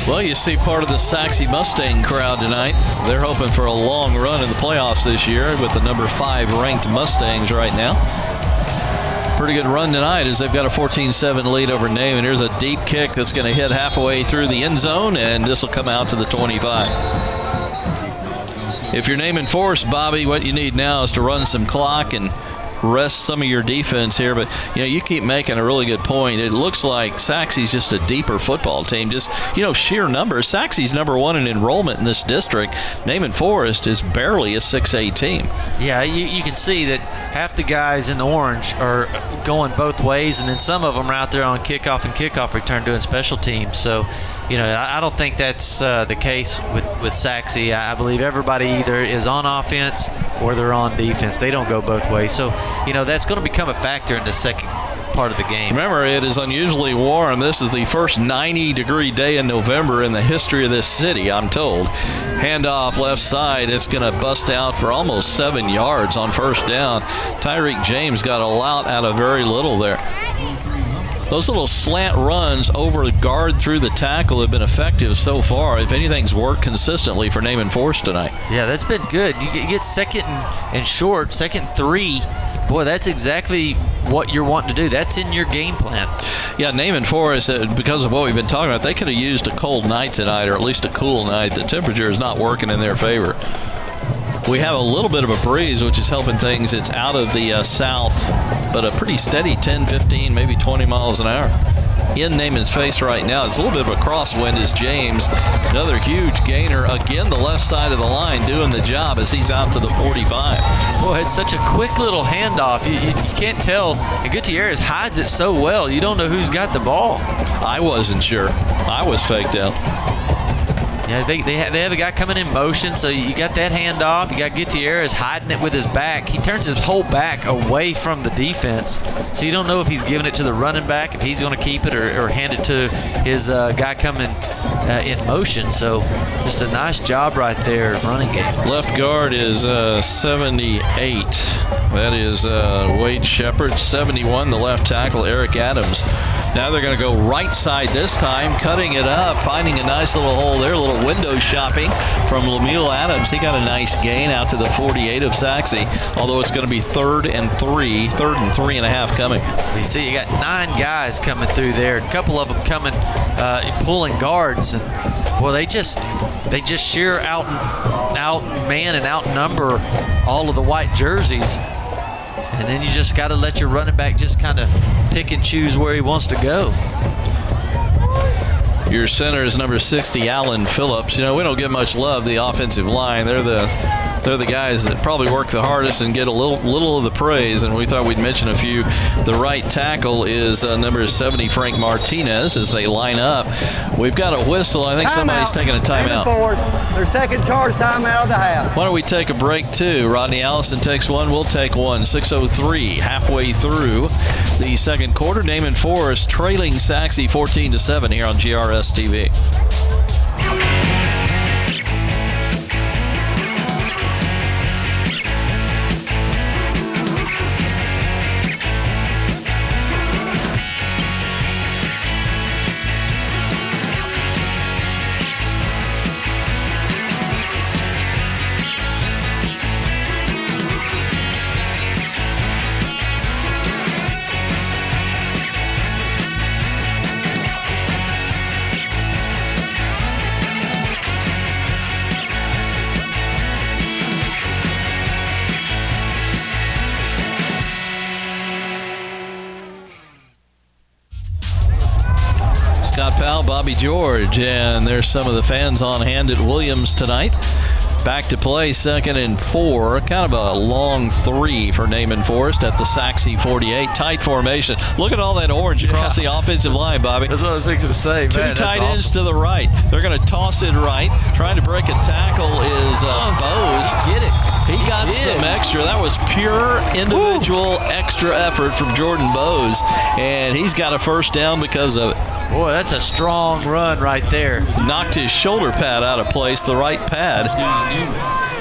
Well, you see part of the Sachse Mustang crowd tonight. They're hoping for a long run in the playoffs this year with the number 5 ranked Mustangs right now. Pretty good run tonight as they've got a 14-7 lead over Naaman. Here's a deep kick that's going to hit halfway through the end zone, and this will come out to the 25. If you're Naaman Forest, Bobby, what you need now is to run some clock and rest some of your defense here. But, you keep making a really good point. It looks like Sachse's just a deeper football team. Just, sheer numbers. Sachse's number 1 in enrollment in this district. Naaman Forest is barely a 6A team. Yeah, you can see that half the guys in orange are going both ways, and then some of them are out there on kickoff and kickoff return doing special teams. So, I don't think that's the case with Sachse. I believe everybody either is on offense or they're on defense. They don't go both ways. So, that's going to become a factor in the second part of the game. Remember, it is unusually warm. This is the first 90-degree day in November in the history of this city, I'm told. Handoff left side. It's going to bust out for almost 7 yards on first down. Tyreek James got a lot out of very little there. Those little slant runs over the guard through the tackle have been effective so far. If anything's worked consistently for Naaman Forest tonight. Yeah, that's been good. You get second and short, second 3. Boy, that's exactly what you're wanting to do. That's in your game plan. Yeah, Naaman Forest, because of what we've been talking about, they could have used a cold night tonight, or at least a cool night. The temperature is not working in their favor. We have a little bit of a breeze, which is helping things. It's out of the south, but a pretty steady 10, 15, maybe 20 miles an hour. In Naaman's face right now, it's a little bit of a crosswind as James, another huge gainer. Again, the left side of the line doing the job as he's out to the 45. Boy, it's such a quick little handoff. You can't tell. And Gutierrez hides it so well. You don't know who's got the ball. I wasn't sure. I was faked out. Yeah, they have a guy coming in motion, so you got that handoff. You got Gutierrez hiding it with his back. He turns his whole back away from the defense, so you don't know if he's giving it to the running back, if he's going to keep it, or hand it to his guy coming in motion. So just a nice job right there, running game. Left guard is 78. That is Wade Shepard. 71, the left tackle, Eric Adams. Now they're going to go right side this time, cutting it up, finding a nice little hole there, a little window shopping from Lemuel Adams. He got a nice gain out to the 48 of Sachse, although it's going to be third and 3 and a half coming. You see, you got 9 guys coming through there, a couple of them coming, pulling guards, and well, they just sheer outman and outnumber all of the white jerseys. And then you just got to let your running back just kind of pick and choose where he wants to go. Your center is number 60, Alan Phillips. We don't get much love, the offensive line. They're the guys that probably work the hardest and get a little of the praise, and we thought we'd mention a few. The right tackle is number 70, Frank Martinez, as they line up. We've got a whistle. I think somebody's taking a timeout. Their second charge timeout of the half. Why don't we take a break, too? Rodney Allison takes one. We'll take one. 6:03, halfway through the second quarter. Naaman Forest trailing Sachse 14-7 here on GRS TV. Scott Powell, Bobby George, and there's some of the fans on hand at Williams tonight. Back to play, 2nd and 4. Kind of a long 3 for Naaman Forest at the Sachse 48. Tight formation. Look at all that orange across the offensive line, Bobby. That's what I was fixing to say. Two Man, tight awesome. ends to the right. They're going to toss it right. Trying to break a tackle is Bose. Get it. He got some extra. That was pure individual extra effort from Jordan Bose, and he's got a first down because of it. Boy, that's a strong run right there. Knocked his shoulder pad out of place, the right pad.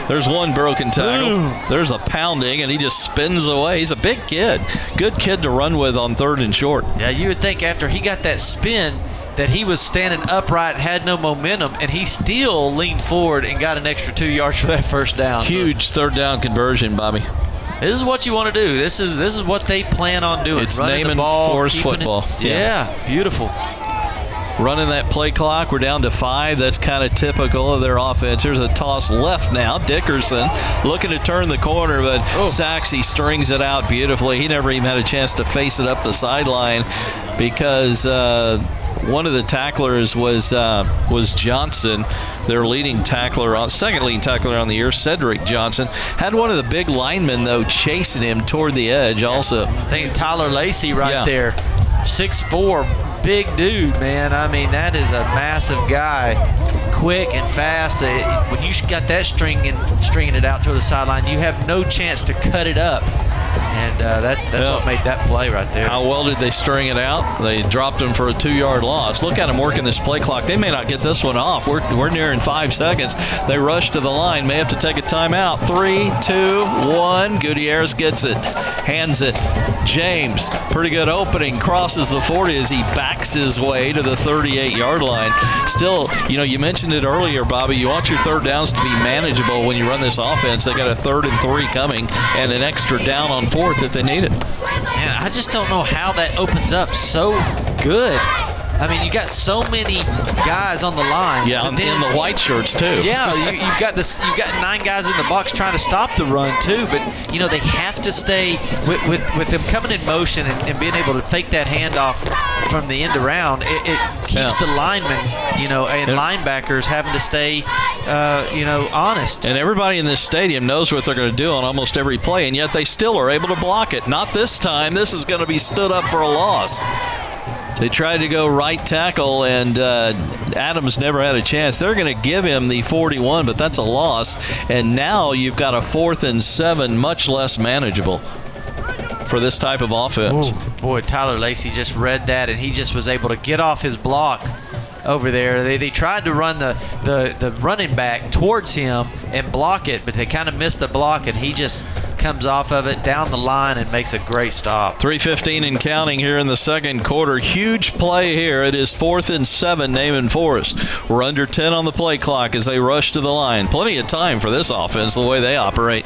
There's one broken tackle. There's a pounding, and he just spins away. He's a big kid. Good kid to run with on 3rd and short. Yeah, you would think after he got that spin that he was standing upright, had no momentum, and he still leaned forward and got an extra 2 yards for that first down. Huge 3rd down conversion, Bobby. This is what you want to do. This is what they plan on doing. It's running Naaman the ball, Forest football. Yeah, beautiful. running that play clock. We're down to 5. That's kind of typical of their offense. There's a toss left now. Dickerson looking to turn the corner, but Sachse strings it out beautifully. He never even had a chance to face it up the sideline because one of the tacklers was Johnson, their leading tackler, second leading tackler on the year, Cedric Johnson. Had one of the big linemen, though, chasing him toward the edge also. I think Tyler Lacey there. 6'4", big dude, man. I mean, that is a massive guy. Quick and fast. When you got that stringing it out to the sideline, you have no chance to cut it up. And that's what made that play right there. How well did they string it out? They dropped him for a 2-yard loss. Look at them working this play clock. They may not get this one off. We're nearing 5 seconds. They rush to the line. May have to take a timeout. 3, 2, 1. Gutierrez gets it. Hands it. James, pretty good opening. Crosses the 40 as he backs his way to the 38-yard line. Still, you mentioned it earlier, Bobby. You want your third downs to be manageable when you run this offense. They got a 3rd and 3 coming and an extra down on 4th if they need it. Man, I just don't know how that opens up so good. I mean, you got so many guys on the line. Yeah, in the white shirts too. Yeah, you've got 9 guys in the box trying to stop the run too. But they have to stay with them coming in motion and being able to fake that handoff from the end around. It keeps the linemen, and linebackers having to stay, honest. And everybody in this stadium knows what they're going to do on almost every play, and yet they still are able to block it. Not this time. This is going to be stood up for a loss. They tried to go right tackle, and Adams never had a chance. They're going to give him the 41, but that's a loss. And now you've got a 4th and 7, much less manageable for this type of offense. Ooh, boy, Tyler Lacey just read that, and he just was able to get off his block over there. They tried to run the running back towards him and block it, but they kind of missed the block, and he just comes off of it down the line and makes a great stop. 3:15 and counting here in the second quarter. Huge play here. It is 4th and 7, Naaman Forest. We're under 10 on the play clock as they rush to the line. Plenty of time for this offense, the way they operate.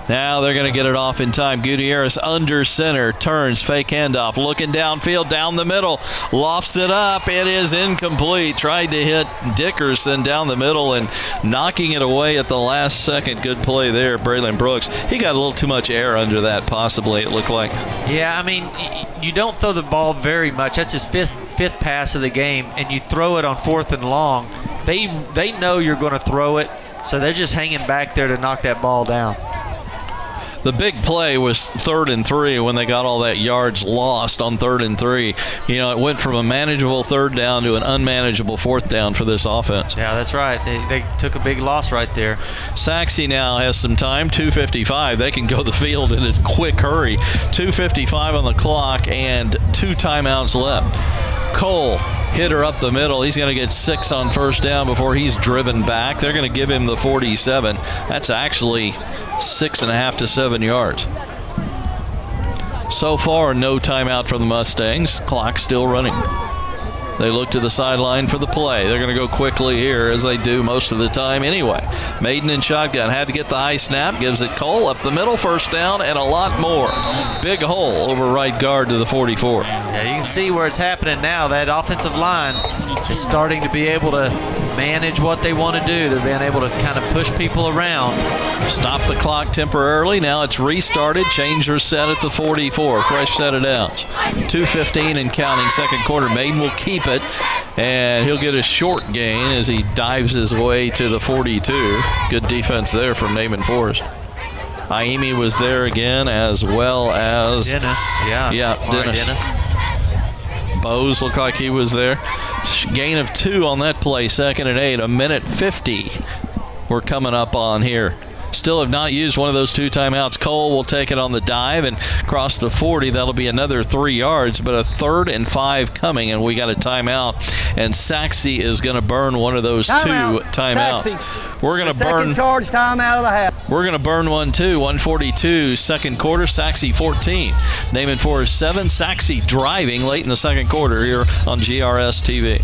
Now they're going to get it off in time. Gutierrez under center, turns, fake handoff, looking downfield, down the middle, lofts it up. It is incomplete. Tried to hit Dickerson down the middle and knocking it away at the last second. Good play there, Braylon Brooks. He got a little too much air under that, possibly, it looked like. Yeah, I mean, you don't throw the ball very much. That's his fifth pass of the game, and you throw it on 4th and long. They know you're going to throw it, so they're just hanging back there to knock that ball down. The big play was 3rd and 3 when they got all that yards lost on 3rd and 3. It went from a manageable 3rd down to an unmanageable 4th down for this offense. Yeah, that's right. They took a big loss right there. Sachse now has some time, 2:55. They can go the field in a quick hurry. 2:55 on the clock and 2 timeouts left. Cole hit her up the middle. He's going to get 6 on 1st down before he's driven back. They're going to give him the 47. That's actually 6.5 to 7 yards. So far, no timeout for the Mustangs. Clock still running. They look to the sideline for the play. They're going to go quickly here, as they do most of the time anyway. Maiden and shotgun. Had to get the high snap. Gives it Cole up the middle. 1st down and a lot more. Big hole over right guard to the 44. Yeah, you can see where it's happening now. That offensive line is starting to be able to manage what they want to do. They're being able to kind of push people around. Stop the clock temporarily. Now it's restarted. Change her set at the 44. Fresh set of downs. 2:15 and counting second quarter. Maiden will keep it, and he'll get a short gain as he dives his way to the 42. Good defense there from Naaman Forest. Aimi was there again, as well as Dennis. Yeah, Dennis. Bose looked like he was there. Gain of 2 on that play, 2nd and 8. 1:50 we're coming up on here. Still have not used one of those 2 timeouts. Cole will take it on the dive and cross the 40. That'll be another 3 yards, but a 3rd and 5 coming, and we got a timeout. And Sachse is going to burn one of those 2 timeouts. We're going to burn. Second charge time out of the half. We're going to burn one too. 1:42 second quarter. Sachse 14. Naaman Forest 7. Sachse driving late in the second quarter here on GRS TV.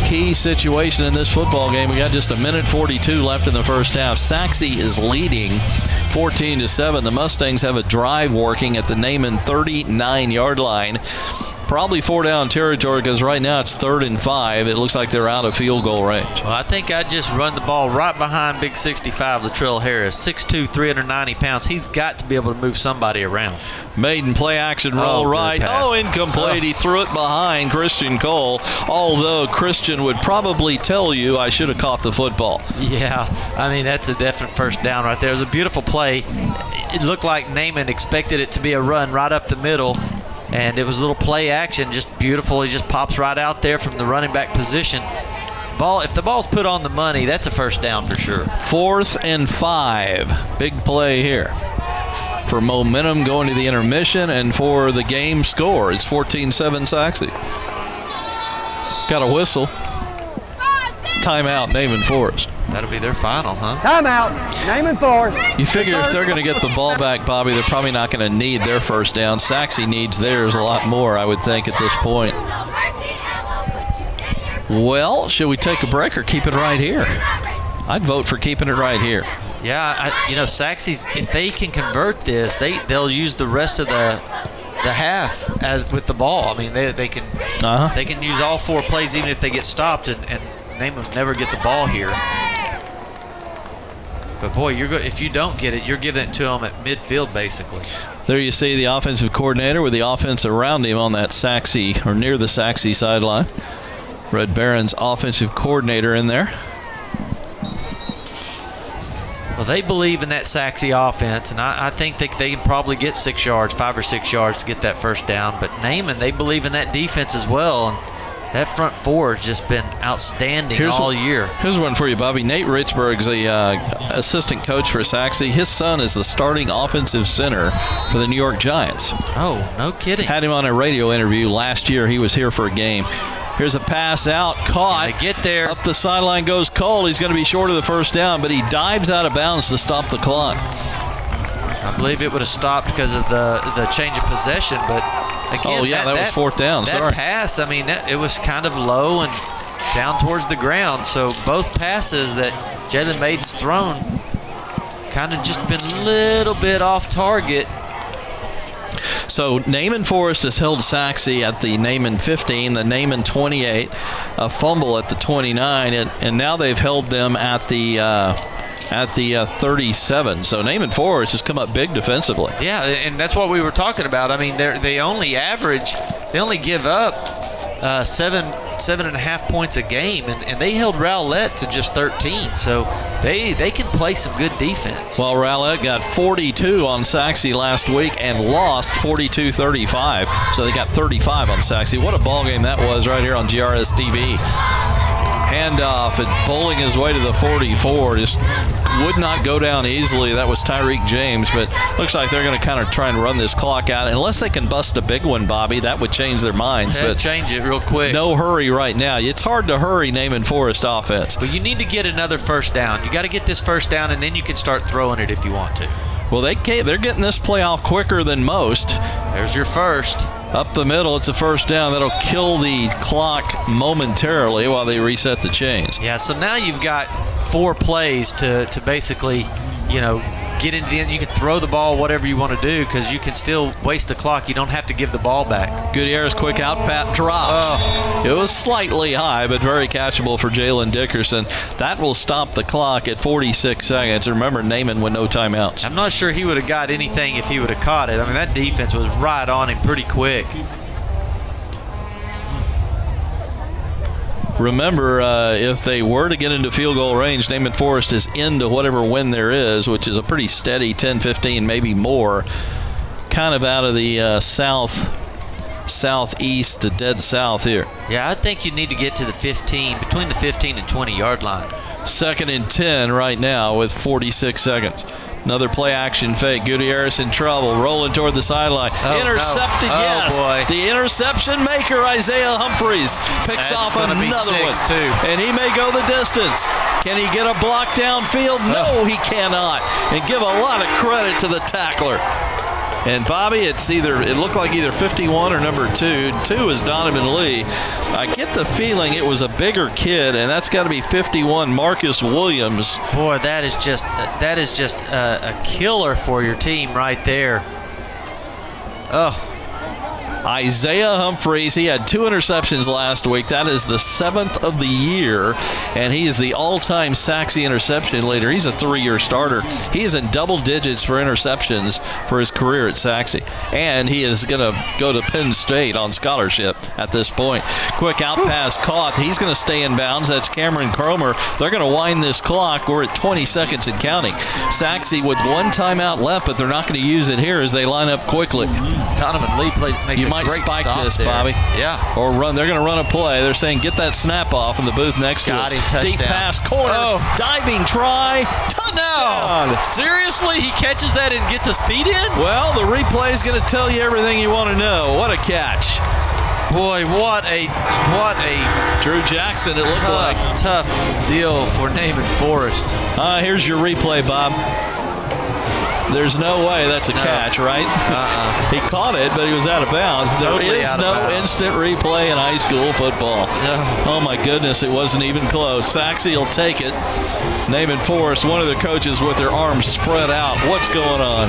Key situation in this football game. We got just a minute 42 left in the first half. Sachse is leading 14-7. The Mustangs have a drive working at the Naaman 39-yard line. Probably 4-down territory because right now it's 3rd and 5. It looks like they're out of field goal range. Well, I think I'd just run the ball right behind Big 65, Latrell Harris. 6'2", 390 pounds. He's got to be able to move somebody around. Maiden play action roll right. Oh, incomplete. He threw it behind Christian Cole, although Christian would probably tell you I should have caught the football. Yeah, I mean, that's a definite first down right there. It was a beautiful play. It looked like Naaman expected it to be a run right up the middle. And it was a little play action, just beautiful. He just pops right out there from the running back position. If the ball's put on the money, that's a first down for sure. 4th and 5. Big play here for momentum going to the intermission and for the game score. It's 14-7 Sachse. Got a whistle. Timeout, Naaman Forest. That'll be their final, huh? Timeout, Naaman Forest. You figure if they're going to get the ball back, Bobby, they're probably not going to need their first down. Sachse needs theirs a lot more, I would think, at this point. Well, should we take a break or keep it right here? I'd vote for keeping it right here. Yeah, Sachse's, if they can convert this, they'll use the rest of the half with the ball. I mean, they can use all 4 plays even if they get stopped, and Naaman will never get the ball here. But boy, if you don't get it, you're giving it to them at midfield basically. There you see the offensive coordinator with the offense around him on that Sachse, or near the Sachse sideline. Red Baron's offensive coordinator in there. Well, they believe in that Sachse offense, and I think they can probably get 6 yards, 5 or 6 yards to get that first down. But Naaman, they believe in that defense as well. And that front 4 has just been outstanding all year. Here's one for you, Bobby. Nate Richburg's the assistant coach for Sachse. His son is the starting offensive center for the New York Giants. Oh, no kidding. Had him on a radio interview last year. He was here for a game. Here's a pass out, caught. Get there. Up the sideline goes Cole. He's going to be short of the first down, but he dives out of bounds to stop the clock. I believe it would have stopped because of the change of possession, but again, that was 4th down. That pass, I mean, it was kind of low and down towards the ground. So both passes that Jalen Maiden's thrown kind of just been a little bit off target. So Naaman Forest has held Sachse at the Naaman 15, the Naaman 28, a fumble at the 29, and now they've held them at the 37. So Naaman Forest has come up big defensively. Yeah, and that's what we were talking about. I mean, they only give up 7.5 points a game, and they held Rowlett to just 13. So they can play some good defense. Well, Rowlett got 42 on Sachse last week and lost 42-35. So they got 35 on Sachse. What a ball game that was right here on GRS TV. Handoff and bowling his way to the 44. Just would not go down easily. That was Tyreek James, but looks like they're going to kind of try and run this clock out. Unless they can bust a big one, Bobby, that would change their minds. But change it real quick. No hurry right now. It's hard to hurry Naaman Forest offense. Well, you need to get another first down. You got to get this first down, and then you can start throwing it if you want to. Well, they're getting this play off quicker than most. There's your first. Up the middle, it's a first down. That'll kill the clock momentarily while they reset the chains. Yeah, so now you've got 4 plays to basically, get into the end. You can throw the ball, whatever you want to do, because you can still waste the clock. You don't have to give the ball back. Gutierrez quick out, Pat dropped. Oh. It was slightly high, but very catchable for Jalen Dickerson. That will stop the clock at 46 seconds. Remember, Naaman with no timeouts. I'm not sure he would have got anything if he would have caught it. I mean, that defense was right on him pretty quick. Remember, if they were to get into field goal range, Naaman Forest is into whatever win there is, which is a pretty steady 10-15, maybe more, kind of out of the southeast to dead south here. Yeah, I think you need to get to the 15, between the 15 and 20-yard line. 2nd and 10 right now with 46 seconds. Another play action fake. Gutierrez in trouble. Rolling toward the sideline. Intercepted, no. yes. Boy. The interception maker, Isaiah Humphreys, picks That's off another one. Too. And he may go the distance. Can he get a block downfield? No, he cannot. And give a lot of credit to the tackler. And Bobby, it looked like either 51 or number 2. 2 is Donovan Lee. I get the feeling it was a bigger kid, and that's got to be 51, Marcus Williams. Boy, that is just a killer for your team right there. Oh. Isaiah Humphreys, he had 2 interceptions last week. That is the 7th of the year, and he is the all-time Sachse interception leader. He's a 3-year starter. He is in double digits for interceptions for his career at Sachse, and he is going to go to Penn State on scholarship at this point. Quick out pass caught. He's going to stay in bounds. That's Cameron Cromer. They're going to wind this clock. We're at 20 seconds and counting. Sachse with 1 timeout left, but they're not going to use it here as they line up quickly. Donovan Lee makes You might great spike stop this, there. Bobby. Yeah. Or run. They're going to run a play. They're saying get that snap off in the booth next Got to him, us. touchdown. Deep pass, corner, diving try, touchdown. No. Seriously? He catches that and gets his feet in? Well, the replay is going to tell you everything you want to know. What a catch. Boy, what a Drew Jackson, it looked like. tough deal for Naaman Forrest. Here's your replay, Bob. There's no way that's a catch, right? He caught it, but he was out of bounds. Totally there is out of no bounds. instant replay in high school football. Oh, my goodness, it wasn't even close. Sachse will take it. Naaman Forrest, one of the coaches with their arms spread out. What's going on?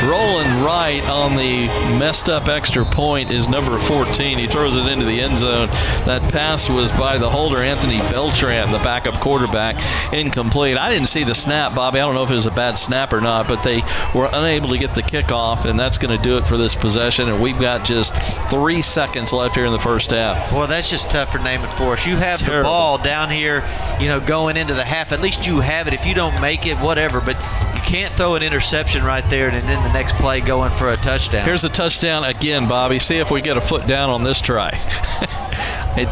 Rolling right on the messed up extra point is number 14. He throws it into the end zone. That pass was by the holder, Anthony Beltran, the backup quarterback. Incomplete. I didn't see the snap, Bobby. I don't know if it was a bad snap or not, but they were unable to get the kickoff, and that's going to do it for this possession. And we've got just 3 seconds left here in the first half. Boy, that's just tough for Naaman Forrest. You have Terrible. the ball down here, going into the half. At least you have it. If you don't make it, whatever. But you can't throw an interception right there and then the next play going for a touchdown. Here's the touchdown again, Bobby. See if we get a foot down on this try.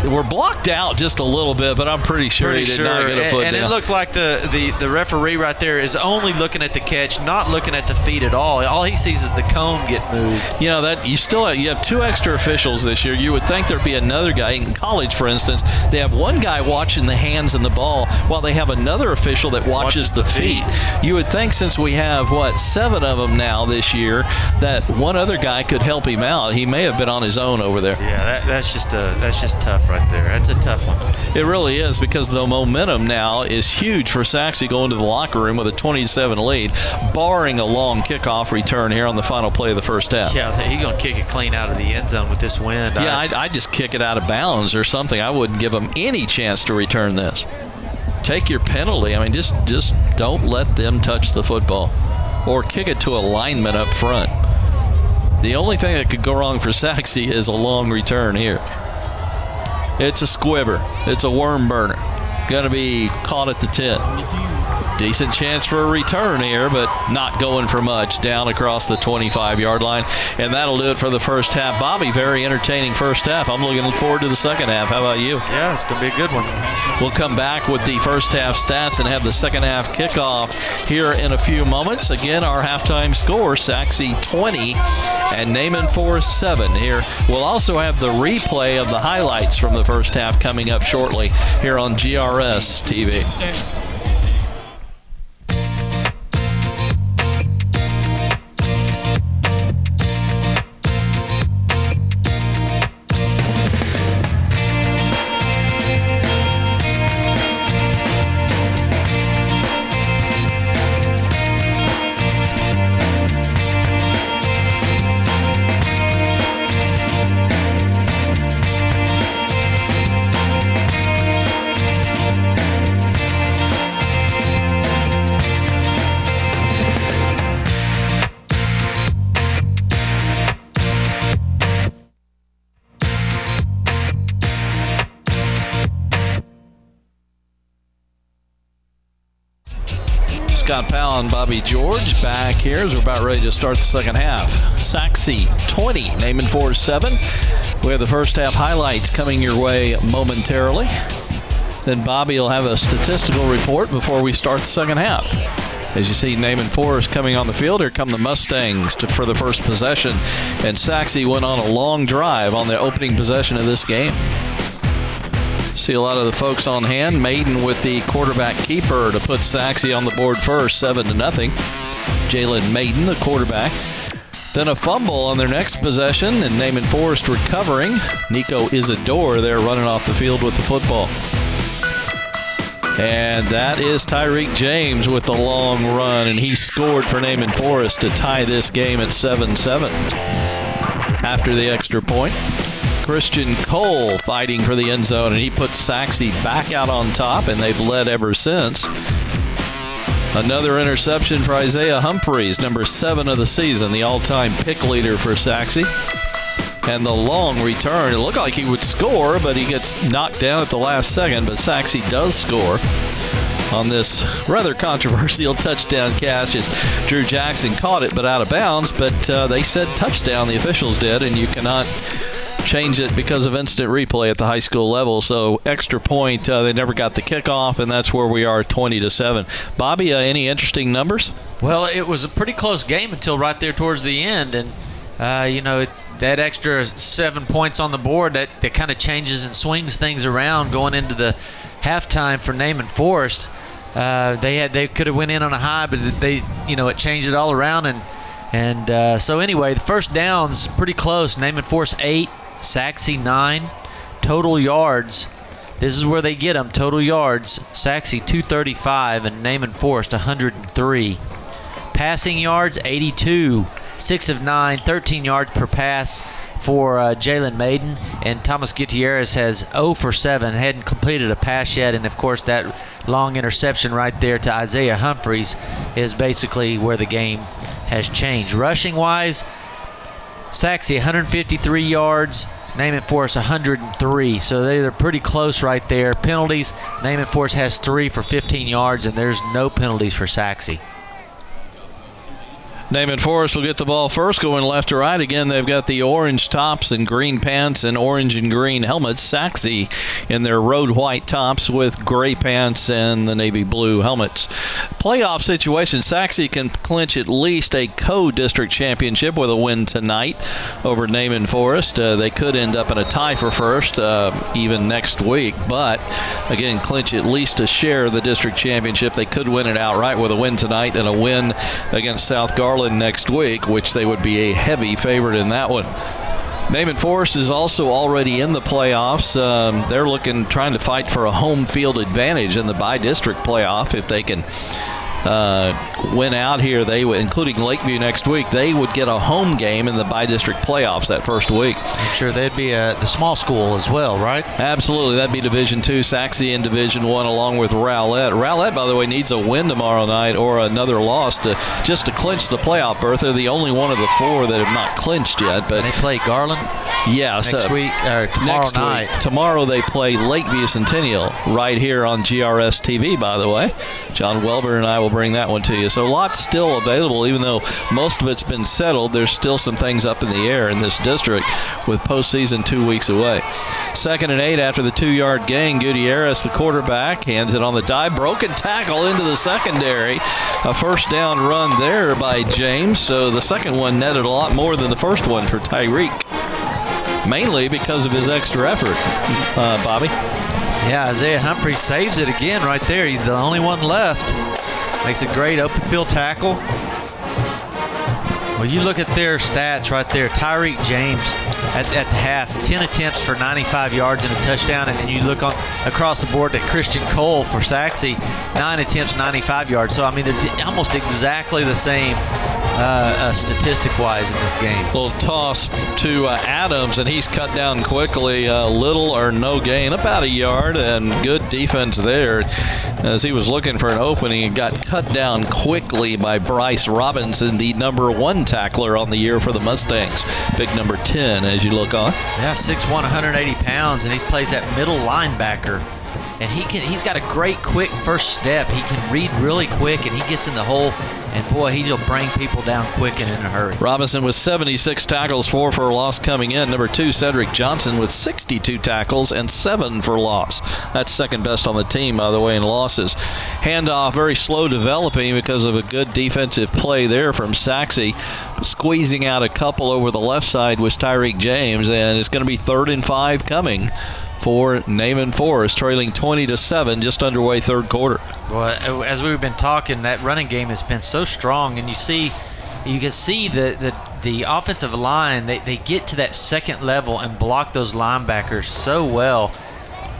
We're blocked out just a little bit, but I'm pretty sure he did not get a foot down. And it looked like the referee right there is only looking at the catch, not looking at the feet at all. All he sees is the cone get moved. That you have 2 extra officials this year. You would think there'd be another guy in college, for instance. They have one guy watching the hands and the ball, while they have another official that watches the feet. You would think since we have 7 of them now this year, that one other guy could help him out. He may have been on his own over there. Yeah, that's just tough right there. That's a tough one. It really is, because the momentum now is huge for Sachse going to the locker room with a 27 lead, barring a long kickoff return here on the final play of the first half. Yeah, he's going to kick it clean out of the end zone with this wind. Yeah, I'd just kick it out of bounds or something. I wouldn't give them any chance to return this. Take your penalty. I mean, just don't let them touch the football, or kick it to a lineman up front. The only thing that could go wrong for Sachse is a long return here. It's a squibber. It's a worm burner. Going to be caught at the 10. Decent chance for a return here, but not going for much. Down across the 25-yard line. And that'll do it for the first half. Bobby, very entertaining first half. I'm looking forward to the second half. How about you? Yeah, it's going to be a good one. We'll come back with the first half stats and have the second half kickoff here in a few moments. Again, our halftime score, Sachse 20 and Naaman Forrest 7 here. We'll also have the replay of the highlights from the first half coming up shortly here on GRS TV. Scott Powell and Bobby George back here as we're about ready to start the second half. Sachse 20, Naaman Forrest 7. We have the first half highlights coming your way momentarily. Then Bobby will have a statistical report before we start the second half. As you see Naaman Forrest coming on the field, here come the Mustangs for the first possession. And Sachse went on a long drive on the opening possession of this game. See a lot of the folks on hand. Maiden with the quarterback keeper to put Sachse on the board first, 7-0. Jalen Maiden, the quarterback. Then a fumble on their next possession, and Naaman Forest recovering. Nico Isidore there running off the field with the football. And that is Tyreek James with the long run, and he scored for Naaman Forest to tie this game at 7-7. After the extra point, Christian Cole fighting for the end zone, and he puts Sachse back out on top, and they've led ever since. Another interception for Isaiah Humphreys, number 7 of the season, the all-time pick leader for Sachse. And the long return, it looked like he would score, but he gets knocked down at the last second. But Sachse does score on this rather controversial touchdown catch as Drew Jackson caught it, but out of bounds. But they said touchdown, the officials did, and you cannot change it because of instant replay at the high school level. So extra point, they never got the kickoff, and that's where we are, 20-7. Bobby, any interesting numbers? Well, it was a pretty close game until right there towards the end, and that extra 7 points on the board, that kind of changes and swings things around going into the halftime for Naaman Forest. They could have went in on a high, but it changed it all around, and so anyway, the first down's pretty close. Naaman Forest 8, Sachse 9. Total yards, this is where they get them. Total yards, Sachse 235 and Naaman Forest 103. Passing yards 82. 6 of 9, 13 yards per pass for Jalen Maiden, and Thomas Gutierrez has 0 for 7, hadn't completed a pass yet, and of course that long interception right there to Isaiah Humphreys is basically where the game has changed. Rushing wise, Sachse 153 yards, Naaman Forest 103, so they're pretty close right there. Penalties, Naaman Forest has 3 for 15 yards, and there's no penalties for Sachse. Naaman Forest will get the ball first, going left to right. Again, they've got the orange tops and green pants and orange and green helmets. Sachse in their road white tops with gray pants and the navy blue helmets. Playoff situation, Sachse can clinch at least a co-district championship with a win tonight over Naaman Forest. They could end up in a tie for first even next week, but again, clinch at least a share of the district championship. They could win it outright with a win tonight and a win against South Garland next week, which they would be a heavy favorite in that one. Naaman Forest is also already in the playoffs. They're trying to fight for a home field advantage in the bi-district playoff. If they can win out here, they would, including Lakeview next week, they would get a home game in the bi-district playoffs that first week. I'm sure they'd be the small school as well, right? Absolutely. That'd be Division II, Sachse in Division I, along with Rowlett. Rowlett, by the way, needs a win tomorrow night or another loss to clinch the playoff berth. They're the only one of the 4 that have not clinched yet. But they play Garland next week, or tomorrow night. Tomorrow they play Lakeview Centennial right here on GRS TV, by the way. John Welber and I will bring that one to you. So lots still available, even though most of it's been settled. There's still some things up in the air in this district with postseason 2 weeks away. 2nd and 8 after the 2-yard gain. Gutierrez, the quarterback, hands it on the dive. Broken tackle into the secondary. A first down run there by James. So the second one netted a lot more than the first one for Tyreek, mainly because of his extra effort. Bobby? Yeah, Isaiah Humphreys saves it again right there. He's the only one left. Makes a great open field tackle. Well, you look at their stats right there. Tyreek James at the half, 10 attempts for 95 yards and a touchdown. And then you look across the board at Christian Cole for Sachse, 9 attempts, 95 yards. So, I mean, they're almost exactly the same statistic-wise in this game. Little toss to Adams, and he's cut down quickly. Little or no gain, about a yard, and good defense there. As he was looking for an opening, it got cut down quickly by Bryce Robinson, the number 1 tackler on the year for the Mustangs. Big number 10 as you look on. Yeah, 6'1", 180 pounds, and he plays that middle linebacker. And he's got a great quick first step. He can read really quick, and he gets in the hole, and boy, he'll bring people down quick and in a hurry. Robinson with 76 tackles, 4 for a loss coming in. Number 2, Cedric Johnson with 62 tackles and 7 for loss. That's second best on the team, by the way, in losses. Handoff very slow developing because of a good defensive play there from Sachse. Squeezing out a couple over the left side was Tyreek James, and it's going to be 3rd and 5 coming for Naaman Forest, trailing 20-7, just underway third quarter. Well, as we've been talking, that running game has been so strong, and you can see the the offensive line, they get to that second level and block those linebackers so well.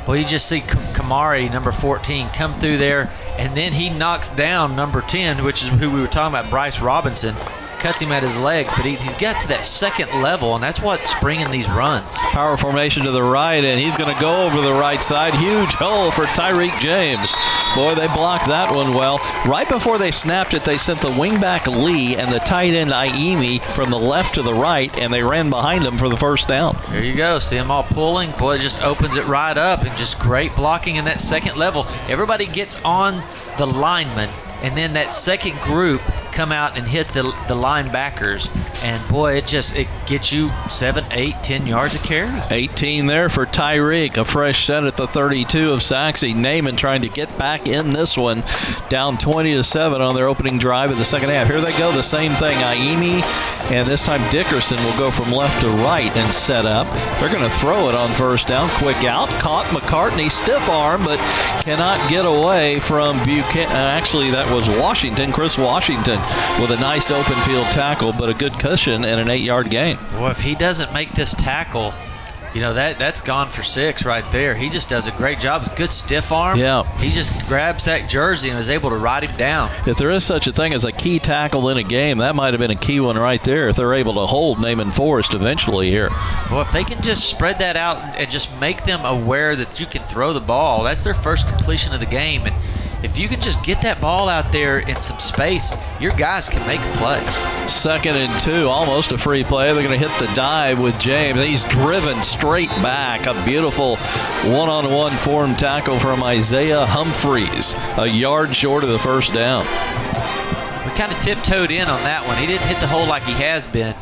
Well, you just see Kamari, number 14, come through there, and then he knocks down number 10, which is who we were talking about, Bryce Robinson, cuts him at his legs, but he's got to that second level, and that's what's bringing these runs. Power formation to the right, and he's going to go over the right side. Huge hole for Tyreek James. Boy, they blocked that one well. Right before they snapped it, they sent the wingback Lee and the tight end Iemi from the left to the right, and they ran behind him for the first down. There you go. See them all pulling. Boy, it just opens it right up, and just great blocking in that second level. Everybody gets on the lineman, and then that second group come out and hit the linebackers, and boy, it gets you 7, 8, 10 yards of carry. 18 there for Tyreek. A fresh set at the 32 of Sachse. Naaman trying to get back in this one, down 20-7 on their opening drive of the second half. Here they go, the same thing. Iemi, and this time Dickerson will go from left to right and set up. They're going to throw it on first down. Quick out, caught McCartney, stiff arm, but cannot get away from Buchanan. Actually, that was Washington, Chris Washington, with a nice open field tackle, but a good cushion and an 8-yard gain. Well, if he doesn't make this tackle, you know, that's gone for 6 right there. He just does a great job. It's a good stiff arm. Yeah. He just grabs that jersey and is able to ride him down. If there is such a thing as a key tackle in a game, that might have been a key one right there if they're able to hold Naaman Forrest eventually here. Well, if they can just spread that out and just make them aware that you can throw the ball, that's their first completion of the game. And if you can just get that ball out there in some space, your guys can make a play. 2nd and 2, almost a free play. They're going to hit the dive with James. He's driven straight back. A beautiful one-on-one form tackle from Isaiah Humphreys, a yard short of the first down. We kind of tiptoed in on that one. He didn't hit the hole like he has been.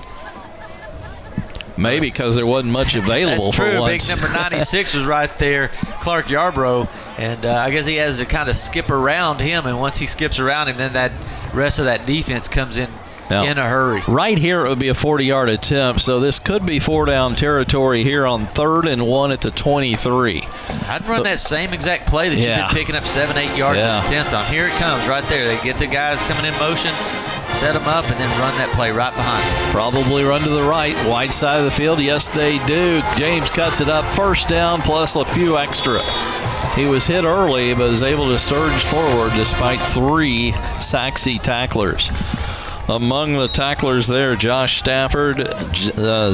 Maybe because there wasn't much available. That's true. For once. Big number 96 was right there, Clark Yarbrough, and I guess he has to kind of skip around him, and once he skips around him, then that rest of that defense comes in a hurry. Right here, it would be a 40-yard attempt, so this could be 4-down territory here on 3rd and 1 at the 23. I'd run that same exact play that you've been picking up 7, 8 yards an attempt on. Here it comes right there. They get the guys coming in motion, set them up, and then run that play right behind them. Probably run to the right, wide side of the field. Yes, they do. James cuts it up. First down plus a few extra. He was hit early, but is able to surge forward despite 3 Sachse tacklers. Among the tacklers there, Josh Stafford,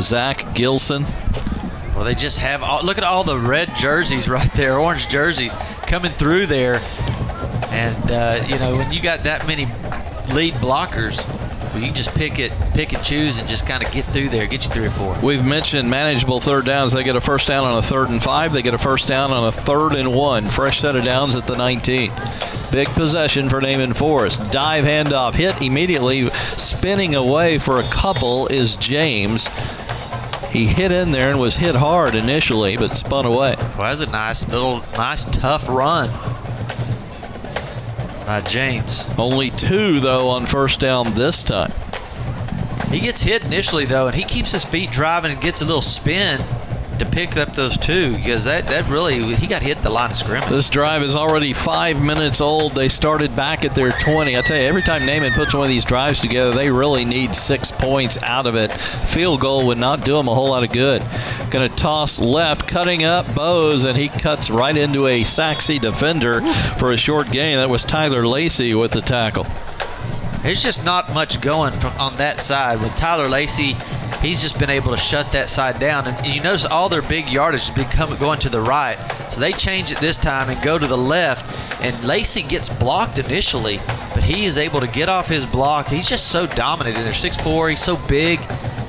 Zach Gilson. Well, they just have look at all the red jerseys right there, orange jerseys coming through there. And, you know, when you got that many lead blockers, well, you can just pick and choose and just kind of get through there, get you 3 or 4. We've mentioned manageable 3rd downs. They get a first down on a 3rd and 5. They get a first down on a 3rd and 1. Fresh set of downs at the 19. Big possession for Naaman Forrest. Dive handoff, hit immediately. Spinning away for a couple is James. He hit in there and was hit hard initially, but spun away. Well, that's a nice tough run by James. Only 2, though, on first down this time. He gets hit initially, though, and he keeps his feet driving and gets a little spin to pick up those 2, because that really, he got hit at the line of scrimmage. This drive is already 5 minutes old. They started back at their 20. I tell you, every time Naaman puts one of these drives together, they really need 6 points out of it. Field goal would not do them a whole lot of good. Going to toss left, cutting up Bose, and he cuts right into a Sachse defender for a short gain. That was Tyler Lacey with the tackle. There's just not much going on that side. With Tyler Lacey, he's just been able to shut that side down. And you notice all their big yardage has been going to the right. So they change it this time and go to the left. And Lacey gets blocked initially, but he is able to get off his block. He's just so dominant. And they're 6'4", he's so big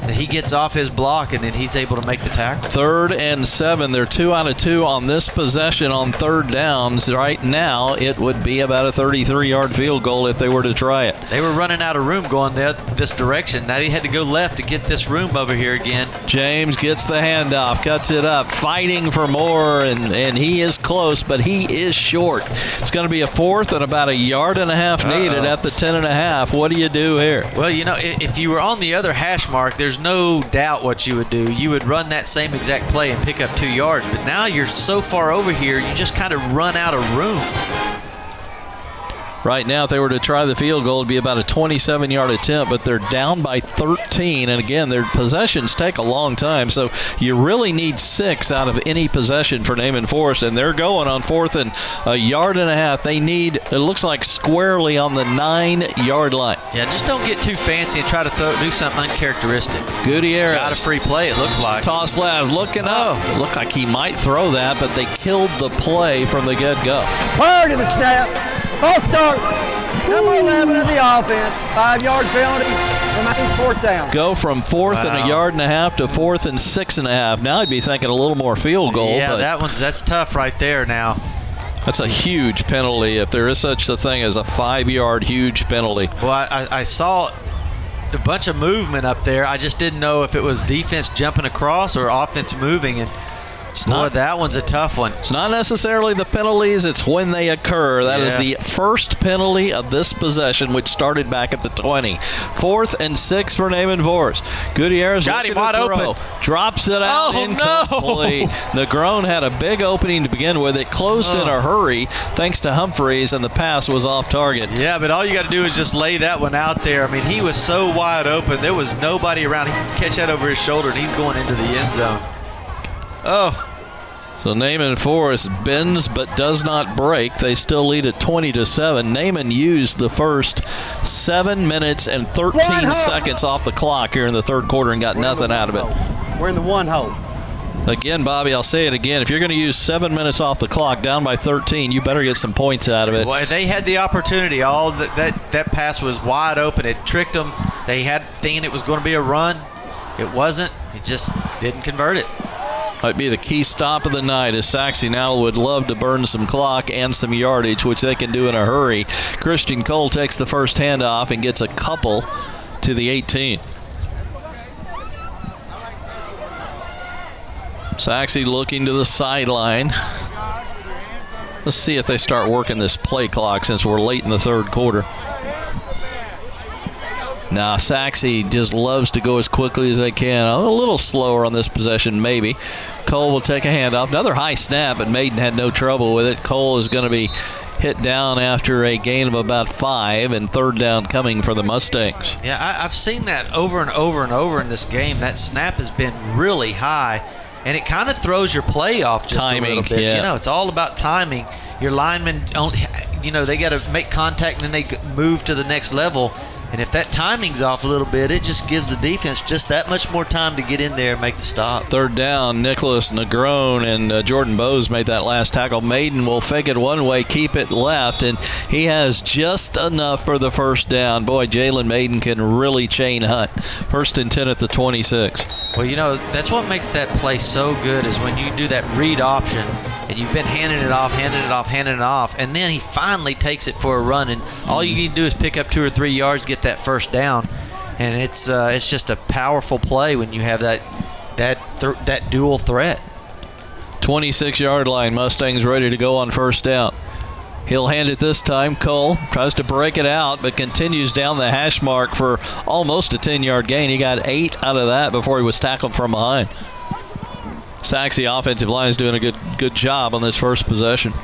that he gets off his block, and then he's able to make the tackle. 3rd and 7. They're 2 out of 2 on this possession on 3rd downs. Right now, it would be about a 33-yard field goal if they were to try it. They were running out of room going this direction. Now they had to go left to get this room over here again. James gets the handoff, cuts it up, fighting for more, and he is close, but he is short. It's going to be a 4th and about a yard and a half needed at the 10.5. What do you do here? Well, you know, if you were on the other hash mark, there's no doubt what you would do. You would run that same exact play and pick up 2 yards. But now you're so far over here, you just kind of run out of room. Right now, if they were to try the field goal, it'd be about a 27-yard attempt, but they're down by 13. And again, their possessions take a long time, so you really need 6 out of any possession for Naaman Forest, and they're going on 4th and a yard and a half. They need, it looks like, squarely on the 9-yard line. Yeah, just don't get too fancy and try to do something uncharacteristic. Gutierrez. Got a free play, it looks like. Toss left, looking up. It looked like he might throw that, but they killed the play from the get-go. Prior to the snap, false start. Number 11 of the offense. 5-yard penalty. Remains 4th down. Go from 4th and a yard and a half to 4th and 6.5. Now I'd be thinking a little more field goal. Yeah, but that's tough right there now. That's a huge penalty if there is such a thing as a 5-yard huge penalty. Well, I saw a bunch of movement up there. I just didn't know if it was defense jumping across or offense moving. And that one's a tough one. It's not necessarily the penalties, it's when they occur. That is the first penalty of this possession, which started back at the 20. 4th and 6 for Naaman Forest. Gutierrez got him wide open. Drops it out incomplete. Negron had a big opening to begin with. It closed in a hurry thanks to Humphreys, and the pass was off target. Yeah, but all you got to do is just lay that one out there. I mean, he was so wide open. There was nobody around. He could catch that over his shoulder, and he's going into the end zone. So Naaman Forest bends but does not break. They still lead at 20-7. Naaman used the first 7 minutes and 13 seconds off the clock here in the third quarter and got nothing out of it. We're in the 1 hole. Again, Bobby, I'll say it again. If you're going to use 7 minutes off the clock, down by 13, you better get some points out of it. Well, they had the opportunity. All that pass was wide open. It tricked them. They had thinking it was going to be a run. It wasn't. It just didn't convert it. Might be the key stop of the night, as Sachse now would love to burn some clock and some yardage, which they can do in a hurry. Christian Cole takes the first handoff and gets a couple to the 18. Sachse looking to the sideline. Let's see if they start working this play clock since we're late in the third quarter. Now, Sachse just loves to go as quickly as they can. A little slower on this possession, maybe. Cole will take a handoff. Another high snap, but Maiden had no trouble with it. Cole is going to be hit down after a gain of about 5, and third down coming for the Mustangs. Yeah, I've seen that over and over and over in this game. That snap has been really high, and it kind of throws your play off just a little bit. Yeah. You know, it's all about timing. Your linemen, they got to make contact, and then they move to the next level. And if that timing's off a little bit, it just gives the defense just that much more time to get in there and make the stop. Third down, Nicholas Negron and Jordan Bowes made that last tackle. Maiden will fake it one way, keep it left, and he has just enough for the first down. Boy, Jalen Maiden can really chain hunt. First and 10 at the 26. Well, that's what makes that play so good is when you do that read option and you've been handing it off, and then he finally takes it for a run, and all you need to do is pick up 2 or 3 yards, get that first down, and it's just a powerful play when you have that dual threat. 26-yard line. Mustangs ready to go on first down. He'll hand it this time. Cole tries to break it out, but continues down the hash mark for almost a 10-yard gain. He got 8 out of that before he was tackled from behind. Sachse offensive line is doing a good job on this first possession.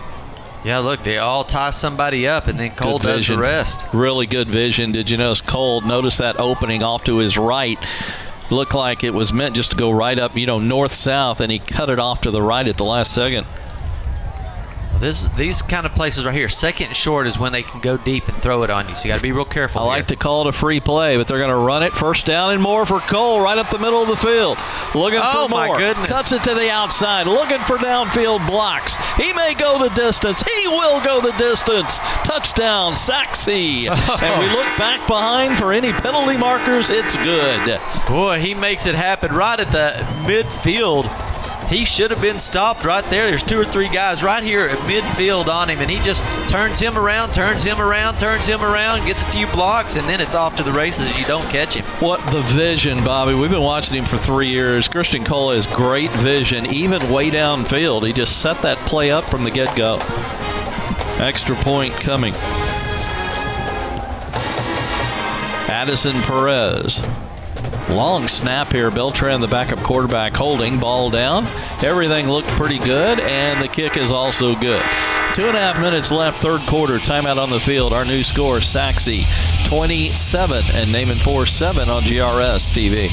Yeah, look, they all tie somebody up, and then Cole does the rest. Really good vision. Did you notice Cole noticed that opening off to his right? Looked like it was meant just to go right up, north-south, and he cut it off to the right at the last second. These kind of places right here, second and short is when they can go deep and throw it on you, so you got to be real careful. I like to call it a free play, but they're going to run it. First down and more for Cole right up the middle of the field. Looking for more. My goodness. Cuts it to the outside, looking for downfield blocks. He may go the distance. He will go the distance. Touchdown, Sachse. And we look back behind for any penalty markers. It's good. Boy, he makes it happen right at the midfield. He should have been stopped right there. There's 2 or 3 guys right here at midfield on him, and he just turns him around, gets a few blocks, and then it's off to the races and you don't catch him. What the vision, Bobby. We've been watching him for 3 years. Christian Cole has great vision, even way downfield. He just set that play up from the get-go. Extra point coming. Addison Perez. Long snap here. Beltran, the backup quarterback, holding. Ball down. Everything looked pretty good, and the kick is also good. 2.5 minutes left, third quarter. Timeout on the field. Our new score, Sachse 27 and Naaman Forest 7 on GRS TV.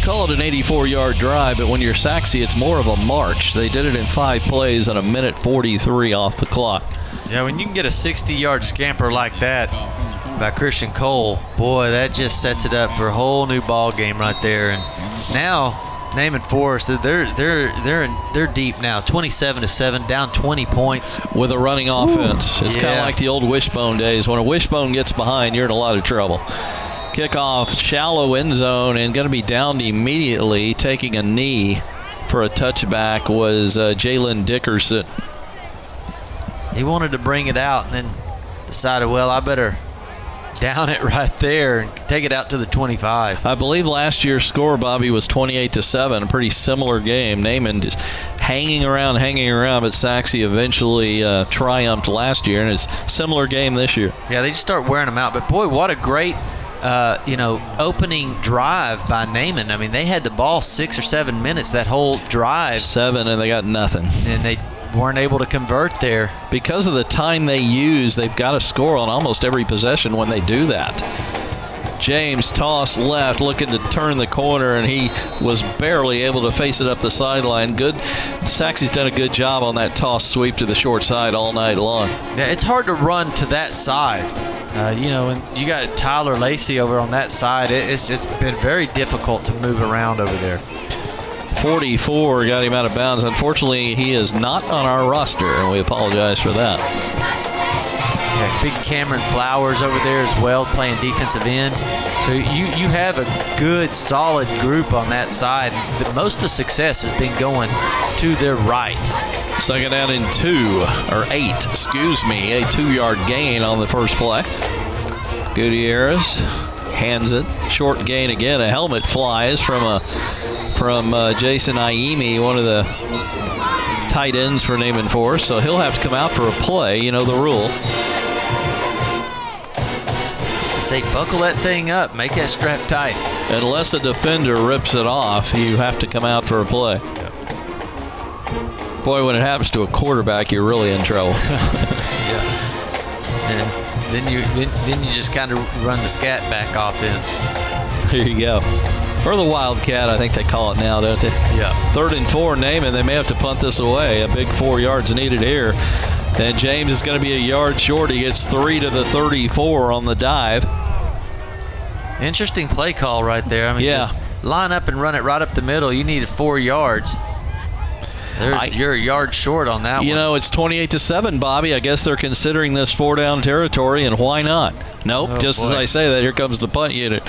Call it an 84-yard drive, but when you're Sachse, it's more of a march. They did it in 5 plays and a minute 43 off the clock. Yeah, when you can get a 60-yard scamper like that by Christian Cole, boy, that just sets it up for a whole new ball game right there. And now Naaman Forest, they're deep now, 27-7, down 20 points with a running offense. It's kind of Yeah. like the old wishbone days. When a wishbone gets behind, you're in a lot of trouble. Kickoff, shallow end zone, and going to be downed immediately. Taking a knee for a touchback was Jalen Dickerson. He wanted to bring it out and then decided, well, I better down it right there and take it out to the 25. I believe last year's score, Bobby, was 28-7, a pretty similar game. Naaman just hanging around, but Sachse eventually triumphed last year, and it's a similar game this year. Yeah, they just start wearing them out. But, boy, what a great opening drive by Naaman. I mean, they had the ball 6 or 7 minutes that whole drive. 7, and they got nothing. And they weren't able to convert there. Because of the time they use, they've got to score on almost every possession when they do that. James toss left, looking to turn the corner, and he was barely able to face it up the sideline. Good. Sachse's done a good job on that toss sweep to the short side all night long. Yeah, it's hard to run to that side. And you got Tyler Lacey over on that side. It's been very difficult to move around over there. 44 got him out of bounds. Unfortunately, he is not on our roster, and we apologize for that. Yeah, big Cameron Flowers over there as well, playing defensive end. So you have a good, solid group on that side. Most of the success has been going to their right. Second down and 8. A 2-yard gain on the first play. Gutierrez hands it. Short gain again. A helmet flies from Jason Iemi, one of the tight ends for Naaman Forest. So he'll have to come out for a play. You know the rule. Say, buckle that thing up. Make that strap tight. Unless a defender rips it off, you have to come out for a play. Boy, when it happens to a quarterback, you're really in trouble. Yeah. And then you just kind of run the scat back offense. Here you go. Or the Wildcat, I think they call it now, don't they? Yeah. 3rd and 4, Naaman. They may have to punt this away. A big 4 yards needed here. And James is going to be a yard short. He gets 3 to the 34 on the dive. Interesting play call right there. I mean, just line up and run it right up the middle. You needed 4 yards. You're a yard short on that one. You know, it's 28-7, Bobby. I guess they're considering this 4-down territory, and why not? Nope. As I say that, here comes the punt unit.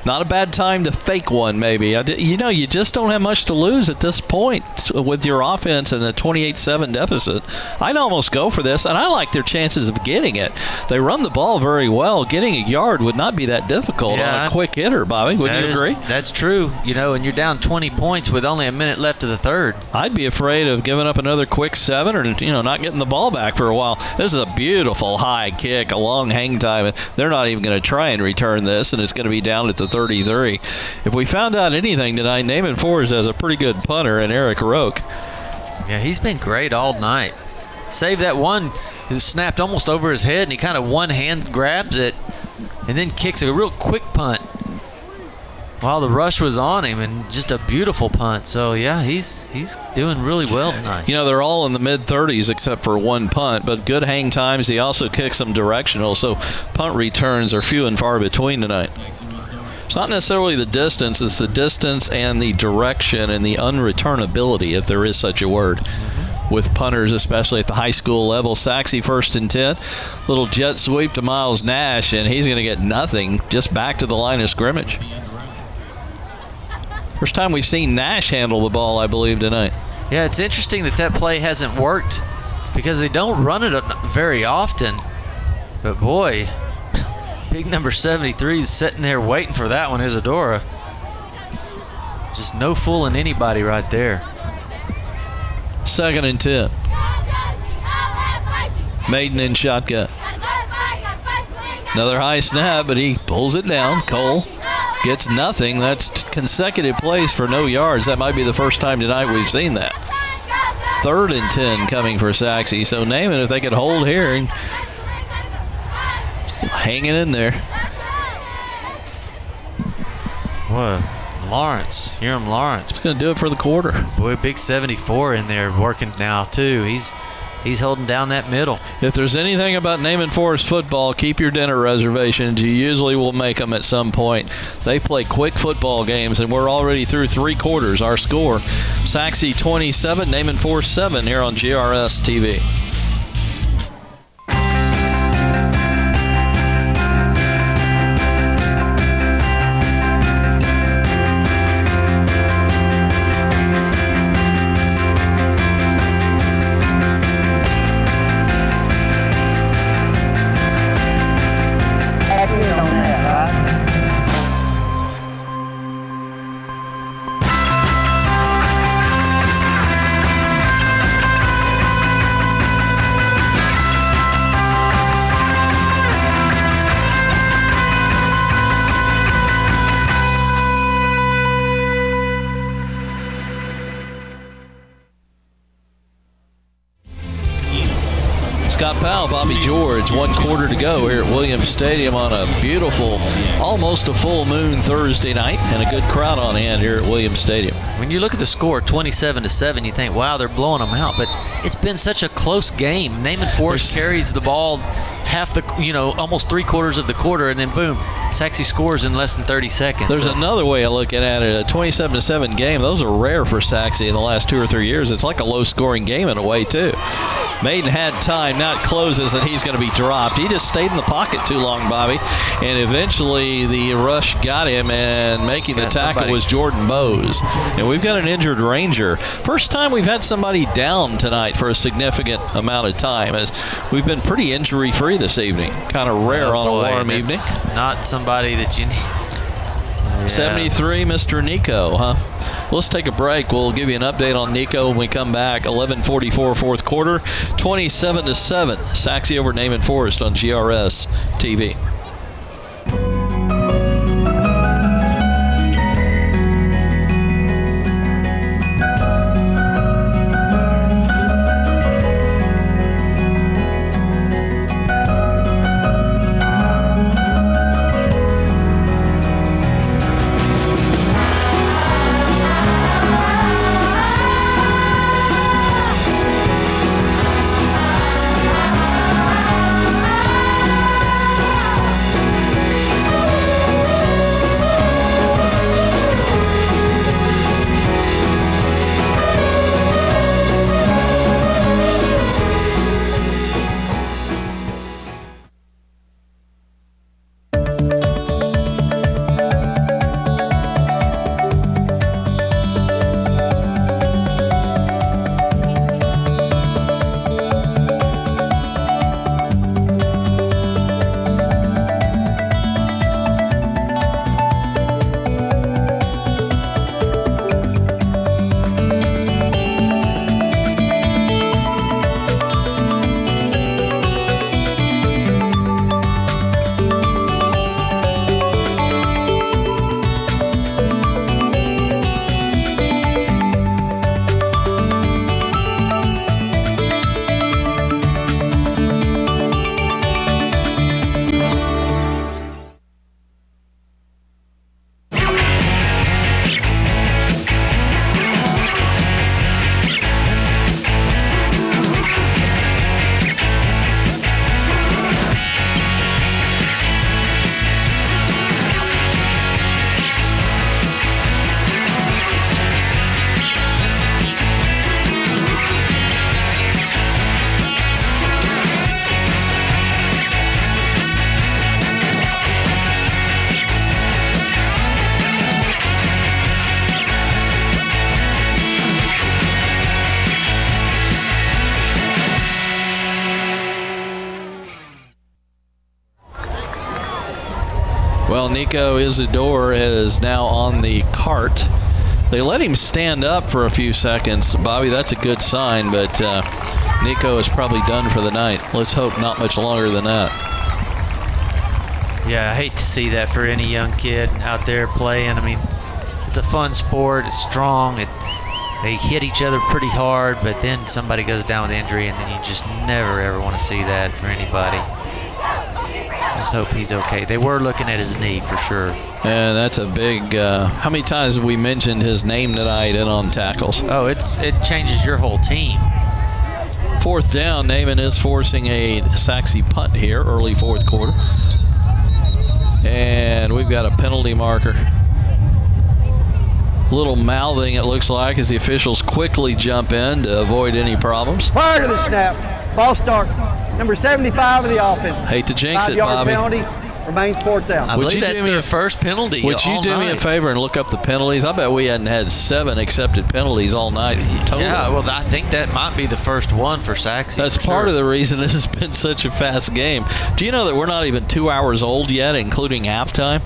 Not a bad time to fake one, maybe. You just don't have much to lose at this point with your offense and the 28-7 deficit. I'd almost go for this, and I like their chances of getting it. They run the ball very well. Getting a yard would not be that difficult on a quick hitter, Bobby. Wouldn't you agree? That's true. And you're down 20 points with only a minute left of the third. I'd be afraid of giving up another quick 7 or, not getting the ball back for a while. This is a beautiful high kick, a long hang time. They're not even going to try and return this, and it's going to be down at the 33. If we found out anything tonight, Naaman Forest has a pretty good punter in Eric Roque. Yeah, he's been great all night. Save that one, it snapped almost over his head, and he kind of one hand grabs it and then kicks a real quick punt while the rush was on him, and just a beautiful punt. So, yeah, he's doing really well tonight. They're all in the mid-30s except for one punt, but good hang times. He also kicks them directional, so punt returns are few and far between tonight. It's not necessarily the distance, it's the distance and the direction and the unreturnability, if there is such a word. Mm-hmm. with punters, especially at the high school level. Sachse 1st and 10. Little jet sweep to Miles Nash, and he's going to get nothing, just back to the line of scrimmage. First time we've seen Nash handle the ball, I believe, tonight. Yeah, it's interesting that play hasn't worked because they don't run it very often. But boy, big number 73 is sitting there waiting for that one, Isadora. Just no fooling anybody right there. 2nd and 10. Maiden in shotgun. Another high snap, but he pulls it down. Cole gets nothing. That's consecutive plays for no yards. That might be the first time tonight we've seen that. 3rd and 10 coming for Sachse. So Naaman, if they could hold here, and still hanging in there. What? Lawrence, Hiram Lawrence. It's going to do it for the quarter. Boy, big 74 in there working now too. He's holding down that middle. If there's anything about Naaman Forest football, keep your dinner reservations. You usually will make them at some point. They play quick football games, and we're already through 3 quarters. Our score, Sachse 27, Naaman Forest 7 here on GRS TV. Scott Powell, Bobby George, 1 quarter to go here at Williams Stadium on a beautiful, almost a full moon Thursday night, and a good crowd on hand here at Williams Stadium. When you look at the score, 27-7, you think, wow, they're blowing them out, but it's been such a close game. Naaman Forest carries the ball half the, almost 3/4 of the quarter, and then boom, Sachse scores in less than 30 seconds. There's another way of looking at it. A 27-7 game, those are rare for Sachse in the last 2 or 3 years. It's like a low-scoring game in a way, too. Maiden had time, now it closes, and he's going to be dropped. He just stayed in the pocket too long, Bobby, and eventually the rush got him, and making the tackle was Jordan Bowes. And we've got an injured Ranger. First time we've had somebody down tonight for a significant amount of time, as we've been pretty injury-free this evening. Kind of rare on a warm evening. Not somebody that you need. Yeah. 73, Mr. Nico, huh? Let's take a break. We'll give you an update on Nico when we come back. 11:44 fourth quarter, 27-7. Sachse over Naaman Forest on GRS TV. Well, Nico Isidore is now on the cart. They let him stand up for a few seconds. Bobby, that's a good sign, but Nico is probably done for the night. Let's hope not much longer than that. Yeah, I hate to see that for any young kid out there playing. I mean, it's a fun sport. It's strong. They hit each other pretty hard, but then somebody goes down with injury, and then you just never, ever want to see that for anybody. Just hope he's okay. They were looking at his knee for sure. And that's a big, how many times have we mentioned his name tonight in on tackles? Oh, it changes your whole team. 4th down, Naaman is forcing a Sachse punt here, early 4th quarter. And we've got a penalty marker. Little mouthing, it looks like, as the officials quickly jump in to avoid any problems. Prior to the snap, ball start, number 75 of the offense. Hate to jinx it, 5-yard Bobby. penalty, remains 4th down. I believe that's their first penalty. Would you do me a favor and look up the penalties? I bet we hadn't had 7 accepted penalties all night total. Yeah, well, I think that might be the first one for Sachse. That's part of the reason this has been such a fast game. Do you know that we're not even 2 hours old yet, including halftime?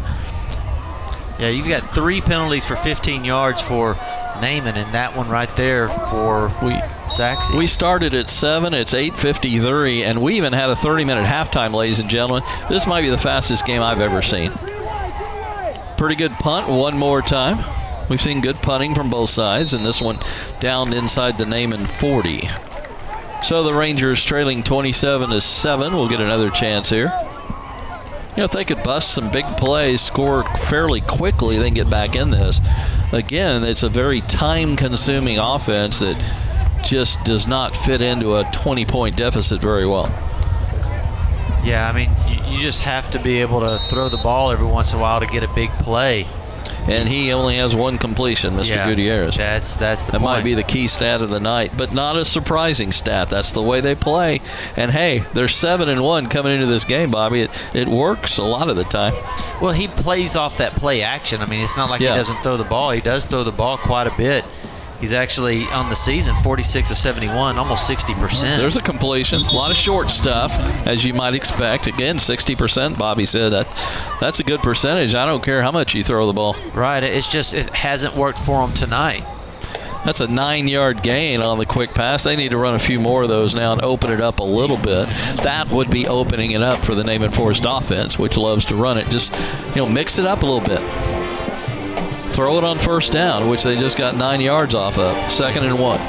Yeah, you've got 3 penalties for 15 yards for Naaman, and that one right there for Sachse. We started at 7. It's 8:53, and we even had a 30-minute halftime, ladies and gentlemen. This might be the fastest game I've ever seen. Pretty good punt one more time. We've seen good punting from both sides, and this one down inside the Naaman 40. So the Rangers trailing 27-7. We'll get another chance here. You know, if they could bust some big plays, score fairly quickly, then get back in this. Again, it's a very time-consuming offense that just does not fit into a 20-point deficit very well. Yeah, I mean, you just have to be able to throw the ball every once in a while to get a big play. And he only has 1 completion, Mr. Gutierrez. That's the point. That might be the key stat of the night, but not a surprising stat. That's the way they play. And hey, they're 7-1 coming into this game, Bobby. It works a lot of the time. Well, he plays off that play action. I mean, it's not like he doesn't throw the ball. He does throw the ball quite a bit. He's actually, on the season, 46 of 71, almost 60%. There's a completion. A lot of short stuff, as you might expect. Again, 60%, Bobby said. That's a good percentage. I don't care how much you throw the ball. Right. It's just it hasn't worked for him tonight. That's a 9-yard gain on the quick pass. They need to run a few more of those now and open it up a little bit. That would be opening it up for the Naaman Forest offense, which loves to run it. Just, mix it up a little bit. Throw it on 1st down, which they just got 9 yards off of. 2nd and 1.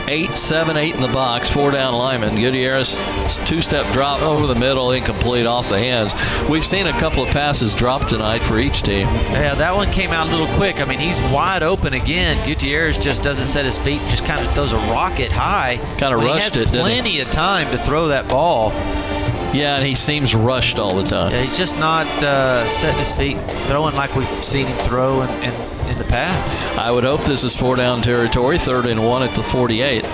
8-7-8 in the box. 4 down lineman. Gutierrez, 2-step drop over the middle, incomplete off the hands. We've seen a couple of passes drop tonight for each team. Yeah, that one came out a little quick. I mean, he's wide open again. Gutierrez just doesn't set his feet, just kind of throws a rocket high. Kind of rushed it, didn't he? He has plenty of time to throw that ball. Yeah, and he seems rushed all the time. Yeah, he's just not setting his feet, throwing like we've seen him throw in the past. I would hope this is 4 down territory, 3rd and 1 at the 48. Yeah,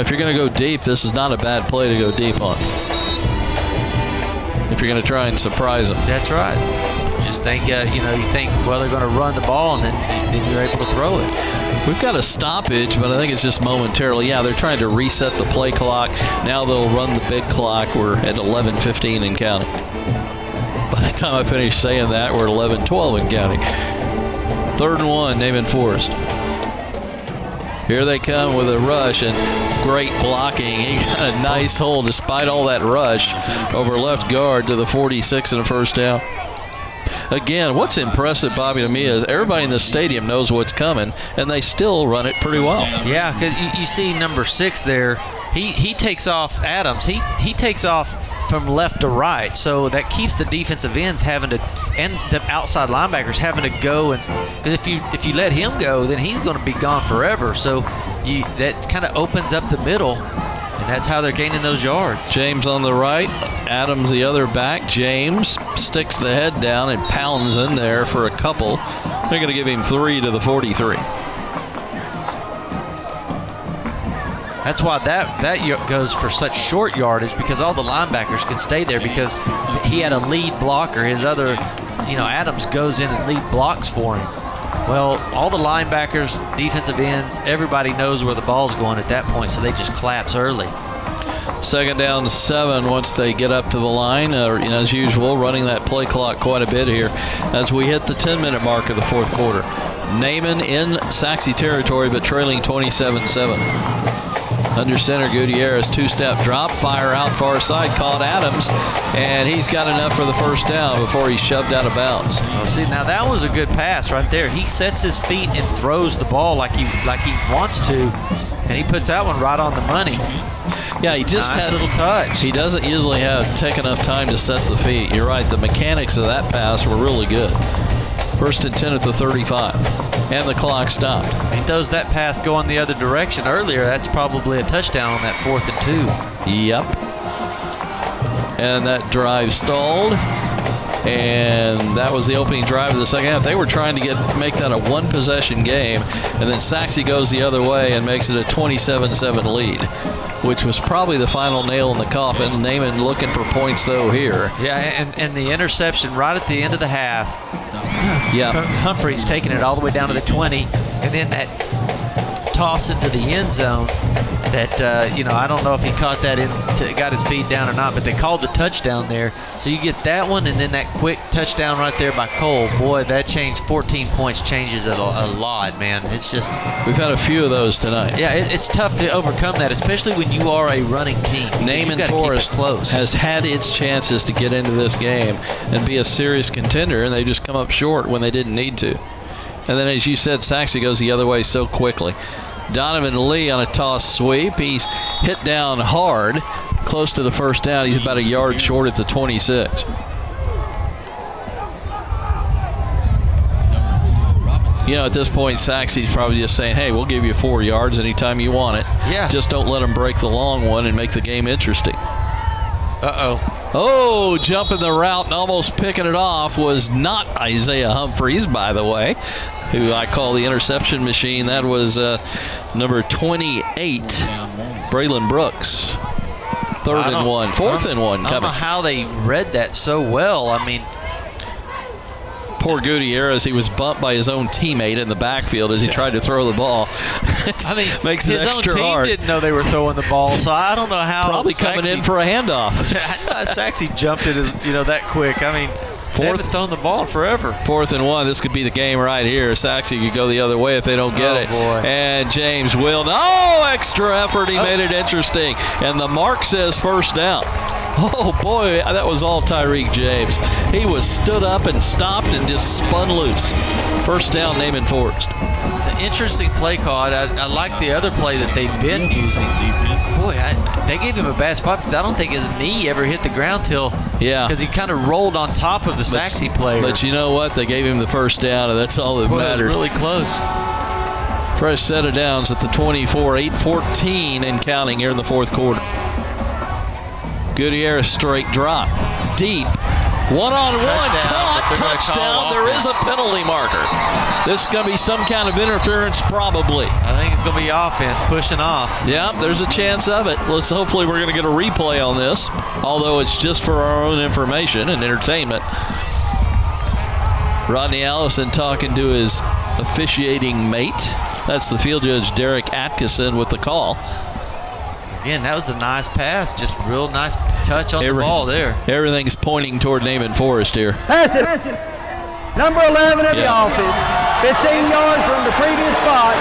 if you're going to go deep, this is not a bad play to go deep on. If you're going to try and surprise them. That's right. Just think, you think, well, they're going to run the ball, and then you're able to throw it. We've got a stoppage, but I think it's just momentarily. Yeah, they're trying to reset the play clock. Now they'll run the big clock. We're at 11:15 and counting. By the time I finish saying that, we're at 11:12 and counting. 3rd and 1, Naaman Forest. Here they come with a rush, and great blocking. He got a nice hole despite all that rush over left guard to the 46 and a 1st down. Again, what's impressive, Bobby, to me is everybody in the stadium knows what's coming, and they still run it pretty well. Yeah, because you see number 6 there. He takes off Adams. He takes off from left to right, so that keeps the defensive ends having to, and the outside linebackers having to go, and because if you let him go, then he's going to be gone forever. So that kind of opens up the middle. And that's how they're gaining those yards. James on the right, Adams the other back. James sticks the head down and pounds in there for a couple. They're going to give him 3 to the 43. That's why that goes for such short yardage, because all the linebackers can stay there because he had a lead blocker. His other, Adams goes in and lead blocks for him. Well, all the linebackers, defensive ends, everybody knows where the ball's going at that point, so they just collapse early. Second down 7 once they get up to the line. As usual, running that play clock quite a bit here as we hit the 10-minute mark of the fourth quarter. Naaman in Sachse territory, but trailing 27-7. Under center, Gutierrez, two-step drop, fire out far side, caught Adams, and he's got enough for the first down before he's shoved out of bounds. Oh, see, now that was a good pass right there. He sets his feet and throws the ball like he wants to, and he puts that one right on the money. Yeah, he just nice had little touch. He doesn't usually take enough time to set the feet. You're right, the mechanics of that pass were really good. First and 10 at the 35, and the clock stopped. He throws that pass going the other direction earlier. That's probably a touchdown on that 4th and 2. Yep. And that drive stalled, and that was the opening drive of the second half. They were trying to make that a one-possession game, and then Sachse goes the other way and makes it a 27-7 lead, which was probably the final nail in the coffin. Naaman looking for points, though, here. Yeah, and the interception right at the end of the half. Yeah. Humphreys taking it all the way down to the 20, and then that toss into the end zone that, I don't know if he caught that got his feet down or not, but they called the touchdown there. So you get that one, and then that quick touchdown right there by Cole. Boy, that changed 14 points, changes it a lot, man. It's just... We've had a few of those tonight. Yeah, it's tough to overcome that, especially when you are a running team. Naaman Forest has had its chances to get into this game and be a serious contender, and they just come up short when they didn't need to. And then, as you said, Sachse goes the other way so quickly. Donovan Lee on a toss sweep. He's hit down hard, close to the first down. He's about a yard short at the 26. At this point, Sachse's probably just saying, hey, we'll give you 4 yards anytime you want it. Yeah. Just don't let them break the long one and make the game interesting. Uh-oh. Oh, jumping the route and almost picking it off was not Isaiah Humphreys, by the way, who I call the interception machine. That was number 28, Braylon Brooks. 3rd and 1. 4th and 1 coming. I don't know how they read that so well. I mean, poor Gutierrez, he was bumped by his own teammate in the backfield as he tried to throw the ball. Makes it his extra own team hard. Didn't know they were throwing the ball, so I don't know how. Probably coming in for a handoff. Sachse jumped it that quick. I mean, they haven't thrown the ball in forever. 4th and 1. This could be the game right here. Sachse could go the other way if they don't get it. Boy. And James will. Oh, extra effort. He made it interesting. And the mark says first down. Oh, boy, that was all Tyreek James. He was stood up and stopped and just spun loose. First down, Naaman Forest. It's an interesting play call. I like the other play that they've been using. Boy, they gave him a bad spot because I don't think his knee ever hit the ground because he kind of rolled on top of the Sachse player. But you know what? They gave him the first down, and that's all that mattered. It was really close. Fresh set of downs at the 24, 8-14 and counting here in the fourth quarter. Gutierrez straight drop. Deep. One-on-one. Caught. Touchdown. There is a penalty marker. This is going to be some kind of interference, probably. I think it's going to be offense pushing off. Yeah, there's a chance of it. Hopefully we're going to get a replay on this, although it's just for our own information and entertainment. Rodney Allison talking to his officiating mate. That's the field judge, Derek Atkinson, with the call. Again, that was a nice pass. Just real nice touch on the ball there. Everything's pointing toward Naaman Forest here. Pass it. Number 11 of the offense. 15 yards from the previous spot.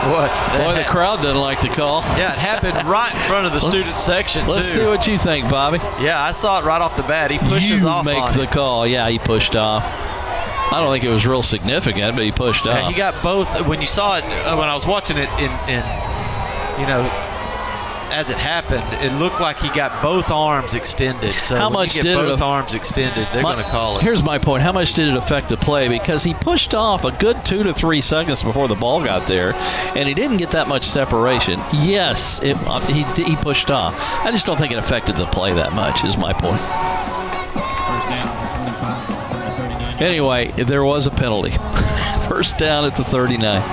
Boy, the crowd doesn't like the call. Yeah, it happened right in front of the student section, too. Let's see what you think, Bobby. Yeah, I saw it right off the bat. He pushes off on it. You make the call. Yeah, he pushed off. I don't think it was real significant, but he pushed off. He got both. When you saw it, when I was watching it as it happened, it looked like he got both arms extended. So how much did both arms extended, they're going to call it. Here's my point. How much did it affect the play? Because he pushed off a good 2 to 3 seconds before the ball got there, and he didn't get that much separation. Yes, he pushed off. I just don't think it affected the play that much, is my point. Anyway, there was a penalty. First down at the 39.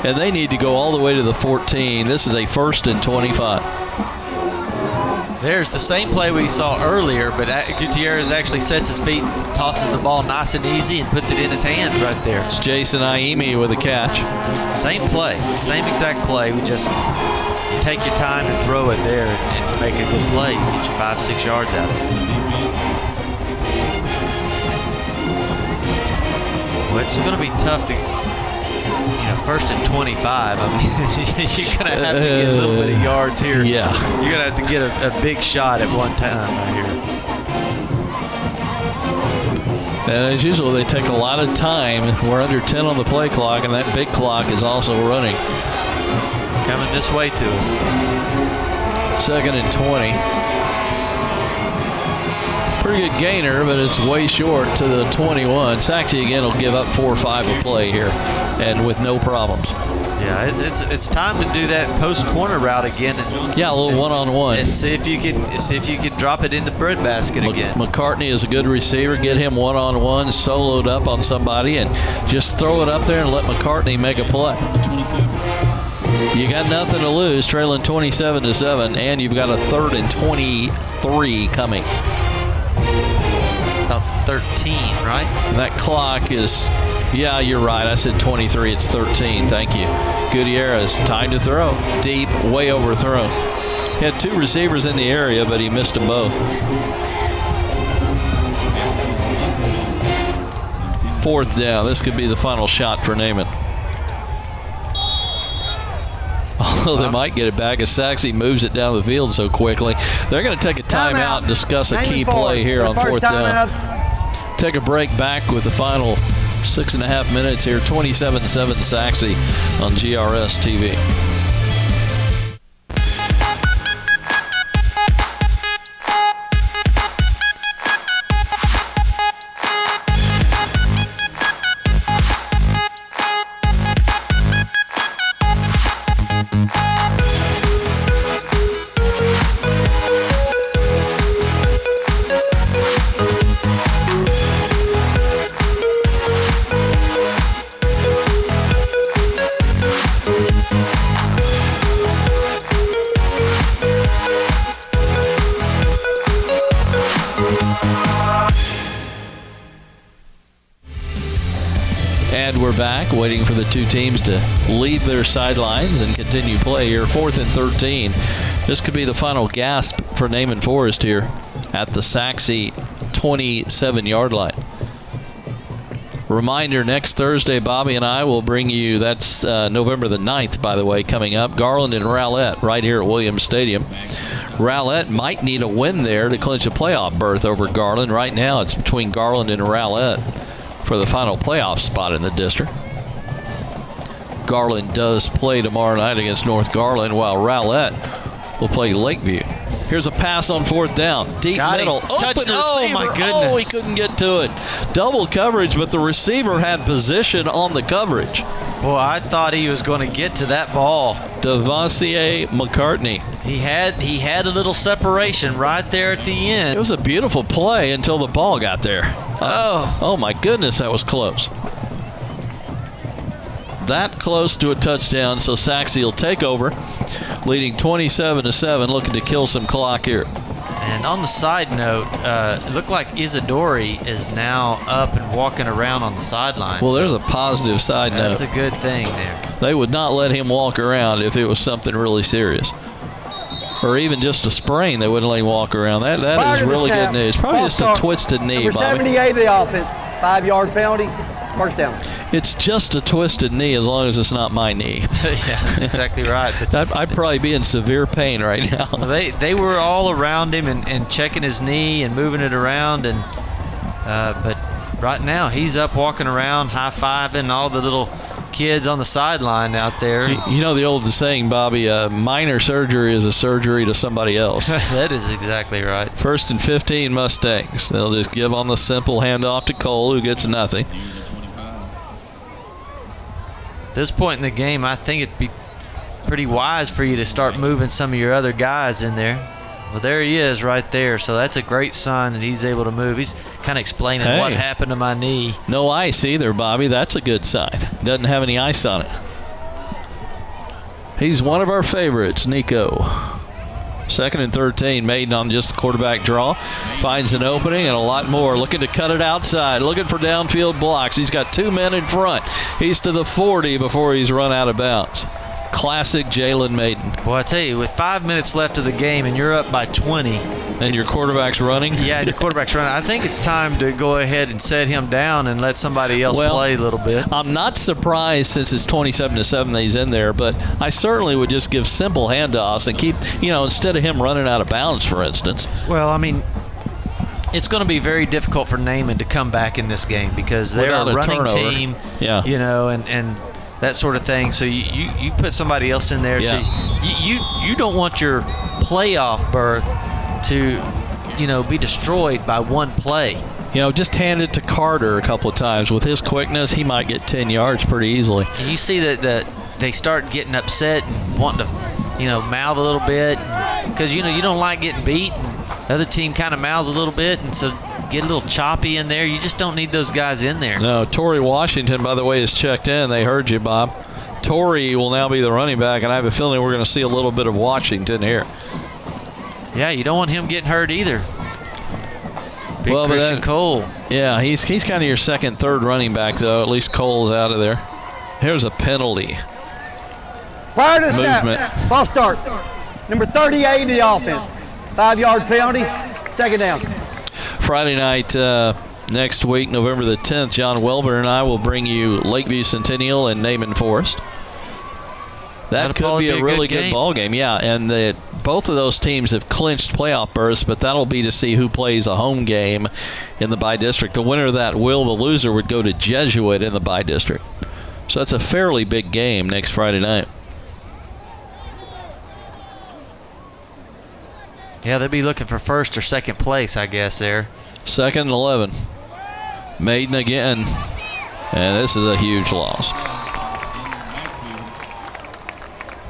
And they need to go all the way to the 14. This is a 1st and 25. There's the same play we saw earlier, but Gutierrez actually sets his feet, tosses the ball nice and easy, and puts it in his hands right there. It's Jason Iemi with a catch. Same play, same exact play. We just take your time and throw it there and make a good play. Get you 5-6 yards out of it. Well, it's going to be tough to, first and 25. I mean, you're going to have to get a little bit of yards here. Yeah. You're going to have to get a big shot at one time right here. And as usual, they take a lot of time. We're under 10 on the play clock, and that big clock is also running. Coming this way to us. 2nd and 20. Pretty good gainer, but it's way short to the 21. Sachse again will give up 4 or 5 a play here, and with no problems. Yeah, it's time to do that post corner route again. And, yeah, a little one-on-one. And see if you can drop it in the breadbasket again. McCartney is a good receiver. Get him one-on-one, soloed up on somebody, and just throw it up there and let McCartney make a play. You got nothing to lose, trailing 27-7, and you've got a 3rd and 23 coming. About 13, right? And that clock is, yeah, you're right. I said 23. It's 13. Thank you. Gutierrez, time to throw. Deep, way overthrown. He had 2 receivers in the area, but he missed them both. 4th down. This could be the final shot for Naaman. Although they might get it back as Sachse moves it down the field so quickly. They're going to take a timeout and discuss a key play here on 4th down. Take a break back with the final 6.5 minutes here. 27-7 Sachse on GRS TV. And we're back, waiting for the 2 teams to leave their sidelines and continue play here. 4th and 13. This could be the final gasp for Naaman Forest here at the Sachse 27-yard line. Reminder, next Thursday, Bobby and I will bring you, that's November the 9th, by the way, coming up, Garland and Rowlett right here at Williams Stadium. Rowlett might need a win there to clinch a playoff berth over Garland. Right now, it's between Garland and Rowlett for the final playoff spot in the district. Garland does play tomorrow night against North Garland, while Rowlett will play Lakeview. Here's a pass on 4th down. Deep middle. Open receiver. Oh, my goodness. Oh, he couldn't get to it. Double coverage, but the receiver had position on the coverage. Boy, I thought he was going to get to that ball. Devancier McCartney. He had a little separation right there at the end. It was a beautiful play until the ball got there. Oh my goodness, that was close. That close to a touchdown, so Sachse will take over, leading 27-7, looking to kill some clock here. And on the side note, it looked like Isadori is now up and walking around on the sideline. Well, there's a positive side note. That's a good thing there. They would not let him walk around if it was something really serious. Or even just a sprain, they wouldn't let him walk around. That is really good news. Probably just a twisted knee, Number Bobby. 78 of the offense. 5-yard penalty. First down. It's just a twisted knee as long as it's not my knee. Yeah, that's exactly right. But I'd probably be in severe pain right now. They were all around him and checking his knee and moving it around. But right now he's up walking around, high-fiving all the little kids on the sideline out there. You know the old saying, Bobby, minor surgery is a surgery to somebody else. That is exactly right. 1st and 15 Mustangs. They'll just give on the simple handoff to Cole, who gets nothing. At this point in the game, I think it'd be pretty wise for you to start moving some of your other guys in there. Well, there he is right there, so that's a great sign that he's able to move. He's kind of explaining what happened to my knee. No ice either, Bobby. That's a good sign. Doesn't have any ice on it. He's one of our favorites, Nico. 2nd and 13, Maiden on just the quarterback draw. Finds an opening and a lot more. Looking to cut it outside. Looking for downfield blocks. He's got 2 men in front. He's to the 40 before he's run out of bounds. Classic Jalen Maiden. Well, I tell you, with 5 minutes left of the game and you're up by 20. And your quarterback's running? Yeah, and your quarterback's running. I think it's time to go ahead and set him down and let somebody else play a little bit. I'm not surprised since it's 27-7 that he's in there, but I certainly would just give simple handoffs and keep, instead of him running out of bounds, for instance. Well, I mean, it's going to be very difficult for Naaman to come back in this game because they're a running team, and that sort of thing. So you put somebody else in there. Yeah. So you don't want your playoff berth to, be destroyed by one play. Just hand it to Carter a couple of times. With his quickness, he might get 10 yards pretty easily. And you see that they start getting upset and wanting to, mouth a little bit because, you don't like getting beat. The other team kind of mouths a little bit, and so get a little choppy in there. You just don't need those guys in there. No, Torrey Washington, by the way, is checked in. They heard you, Bob. Torrey will now be the running back, and I have a feeling we're going to see a little bit of Washington here. Yeah, you don't want him getting hurt either. Big Christian Cole. Yeah, he's kind of your second, third running back, though. At least Cole's out of there. Here's a penalty. Prior to the snap, false start. Number 38 of the offense. 5-yard penalty, second down. Friday night next week, November the 10th, John Welber and I will bring you Lakeview Centennial and Naaman Forest. That could be a really good ball game. Yeah, and both of those teams have clinched playoff berths, but that'll be to see who plays a home game in the bi-district. The winner of that will. The loser would go to Jesuit in the bi-district. So that's a fairly big game next Friday night. Yeah, they'll be looking for first or second place, I guess, there. 2nd and 11. Maiden again. And this is a huge loss.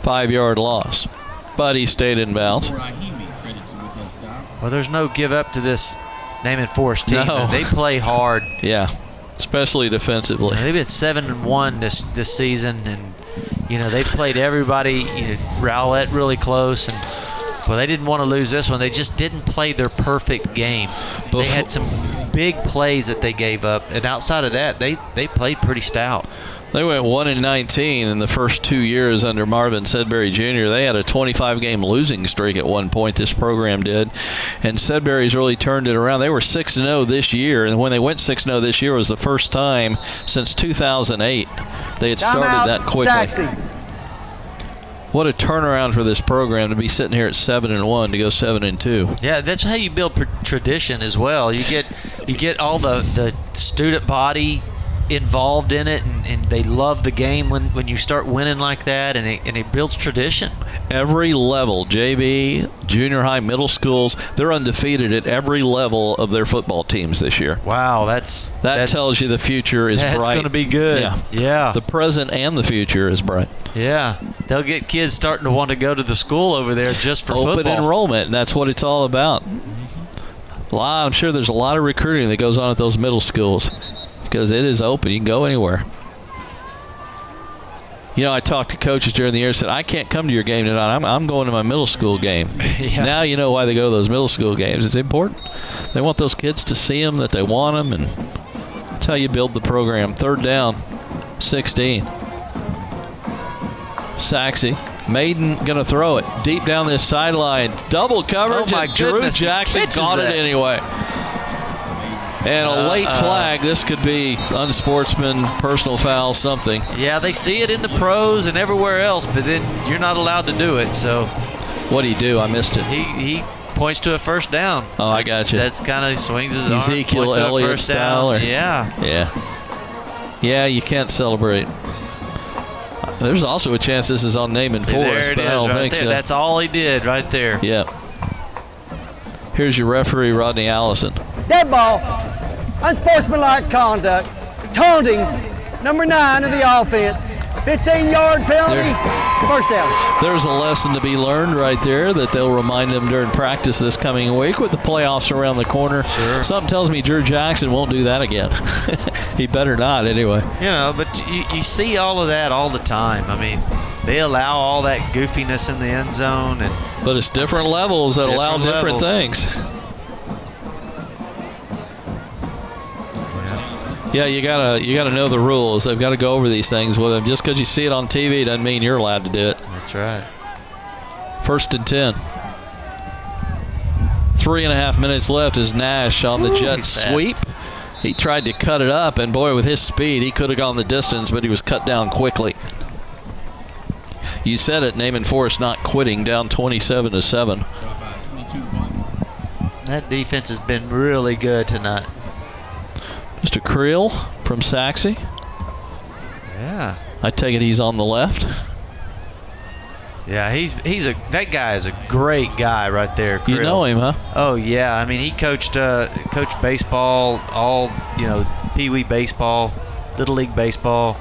5-yard loss. But he stayed in bounds. Well, there's no give up to this Naaman Forest team. No. They play hard. Yeah, especially defensively. They've been 7-1 this season, and they've played everybody. Rowlett really close, and they didn't want to lose this one. They just didn't play their perfect game. They had some big plays that they gave up, and outside of that, they played pretty stout. They went 1-19 in the first 2 years under Marvin Sedbury Jr. They had a 25-game losing streak at one point, this program did. And Sedbury's really turned it around. They were 6-0 this year, and when they went 6-0 this year was the first time since 2008 they had started that quickly. Sachse. What a turnaround for this program to be sitting here at 7-1 to go 7-2. Yeah, that's how you build tradition as well. You get all the student body involved in it, and they love the game when you start winning like that, and it builds tradition. Every level, JV, junior high, middle schools, they're undefeated at every level of their football teams this year. Wow, that tells you the future is bright. That's going to be good. Yeah. The present and the future is bright. Yeah, they'll get kids starting to want to go to the school over there just for Open football. enrollment, and that's what it's all about. I'm sure there's a lot of recruiting that goes on at those middle schools because it is open. You can go anywhere. I talked to coaches during the year and said, I can't come to your game tonight. I'm going to my middle school game. Yeah. Now you know why they go to those middle school games. It's important. They want those kids to see them, that they want them, and that's how you build the program. 3rd down, 16. Sachse. Maiden going to throw it deep down this sideline. Double coverage. Oh, my Drew goodness. Jackson caught it anyway. And a late flag. This could be unsportsman, personal foul, something. Yeah, they see it in the pros and everywhere else, but then you're not allowed to do it. So what'd he do? I missed it. He points to a first down. Oh, I got you. That's kind of swings his Ezekiel arm. Ezekiel Elliott style. Yeah. Yeah, you can't celebrate. There's also a chance this is on Naaman Forest, but I don't think so. That's all he did right there. Yeah. Here's your referee, Rodney Allison. Dead ball. Unsportsmanlike conduct. Taunting. Number 9 of the offense. 15-yard penalty. First down. There's a lesson to be learned right there that they'll remind them during practice this coming week with the playoffs around the corner. Sure. Something tells me Drew Jackson won't do that again. He better not anyway. But you see all of that all the time. I mean, they allow all that goofiness in the end zone. But it's different levels that allow different things. Yeah, you gotta know the rules. They've got to go over these things with them. Just because you see it on TV doesn't mean you're allowed to do it. That's right. 1st and 10. 3.5 minutes left as Nash on the jet sweep. He tried to cut it up, and boy, with his speed, he could have gone the distance, but he was cut down quickly. You said it, Naaman Forest not quitting, down 27-7. That defense has been really good tonight. Mr. Creel from Sachse. Yeah. I take it he's on the left. Yeah, that guy is a great guy right there. Creel. You know him, huh? Oh yeah, I mean he coached baseball, all Pee Wee baseball, Little League baseball,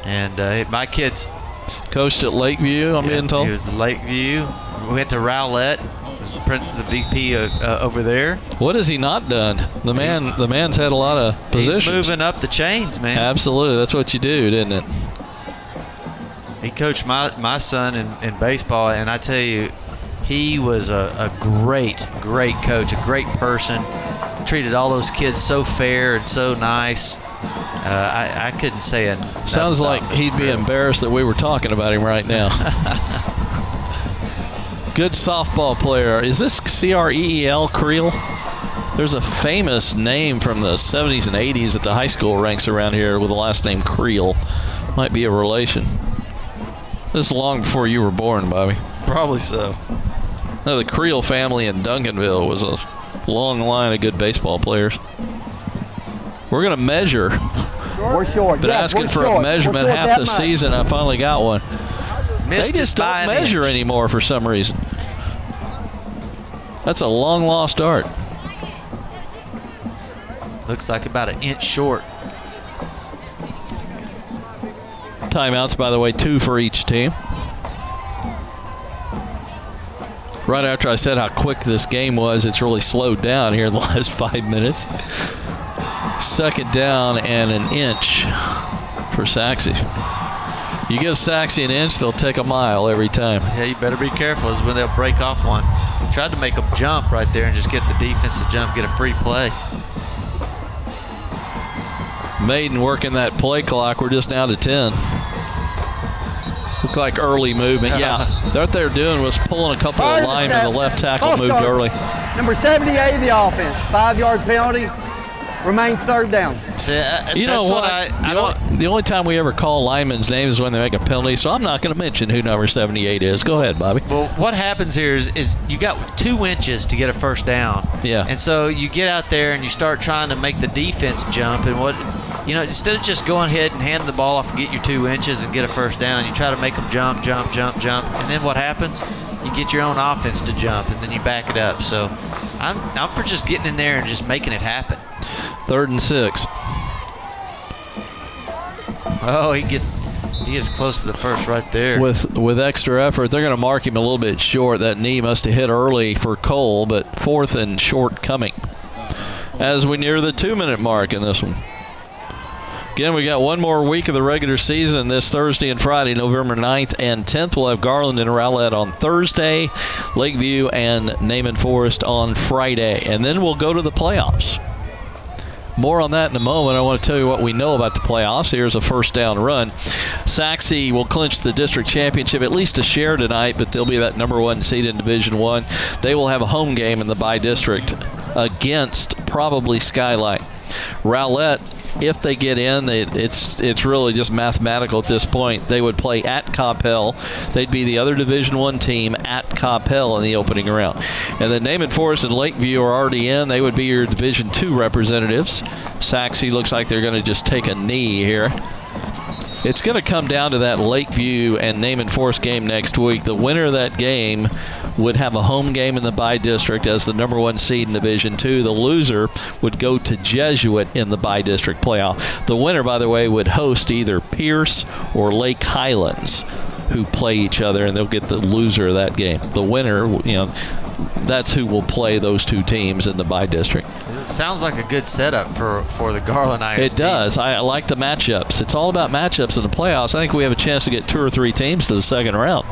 and my kids coached at Lakeview. I'm being told he was at Lakeview. We went to Rowlett. Was the principal VP over there. What has he not done? The man's had a lot of positions. He's moving up the chains, man. Absolutely, that's what you do, didn't it? He coached my son in baseball, and I tell you, he was a great coach, a great person. Treated all those kids so fair and so nice. I couldn't say it. Sounds like he'd be embarrassed that we were talking about him right now. Good softball player. Is this Creel? Creel? There's a famous name from the 70s and 80s at the high school ranks around here with the last name Creel. Might be a relation. This is long before you were born, Bobby. Probably so. No, the Creel family in Duncanville was a long line of good baseball players. We're going to measure. We're short. Been asking for a measurement half the season. I finally got one. Missed they just don't measure anymore for some reason. That's a long lost art. Looks like about an inch short. Timeouts, by the way, 2 for each team. Right after I said how quick this game was, it's really slowed down here in the last 5 minutes. 2nd down and an inch for Sachse. You give Sachse an inch, they'll take a mile every time. Yeah, you better be careful. Is when they'll break off one. Tried to make them jump right there and just get the defense to jump, get a free play. Maiden working that play clock. We're just down to 10. Look like early movement. Yeah, what they're doing was pulling a couple of linemen. The left tackle moved early. Number 78 of the offense. 5-yard penalty. Remains 3rd down. See, you know what? The only time we ever call linemen's names is when they make a penalty, so I'm not going to mention who number 78 is. Go ahead, Bobby. Well, what happens here is you got 2 inches to get a 1st down. Yeah. And so you get out there and you start trying to make the defense jump, and instead of just going ahead and handing the ball off and get your 2 inches and get a 1st down, you try to make them jump, and then what happens? You get your own offense to jump, and then you back it up. So I'm for just getting in there and just making it happen. 3rd and 6. Oh, he gets close to the 1st right there. With extra effort, they're going to mark him a little bit short. That knee must have hit early for Cole, but 4th and short coming as we near the 2-minute mark in this one. Again, we got one more week of the regular season this Thursday and Friday, November 9th and 10th. We'll have Garland and Rowlett on Thursday, Lakeview and Naaman Forest on Friday. And then we'll go to the playoffs. More on that in a moment. I want to tell you what we know about the playoffs. Here's a 1st down run. Sachse will clinch the district championship, at least a share tonight, but they'll be that number 1 seed in Division 1. They will have a home game in the bi-district against probably Skylight. Rowlett, if they get in, it's really just mathematical at this point. They would play at Coppell. They'd be the other Division 1 team at Coppell in the opening round. And then Naaman Forest and Lakeview are already in. They would be your Division 2 representatives. Sachse looks like they're going to just take a knee here. It's going to come down to that Lakeview and Naaman Forest game next week. The winner of that game would have a home game in the bi-district as the number 1 seed in Division 2. The loser would go to Jesuit in the bi-district playoff. The winner, by the way, would host either Pierce or Lake Highlands, who play each other, and they'll get the loser of that game. The winner, that's who will play those 2 teams in the bi-district. Sounds like a good setup for the Garland ISD. It does. I like the matchups. It's all about matchups in the playoffs. I think we have a chance to get 2 or 3 teams to the 2nd round.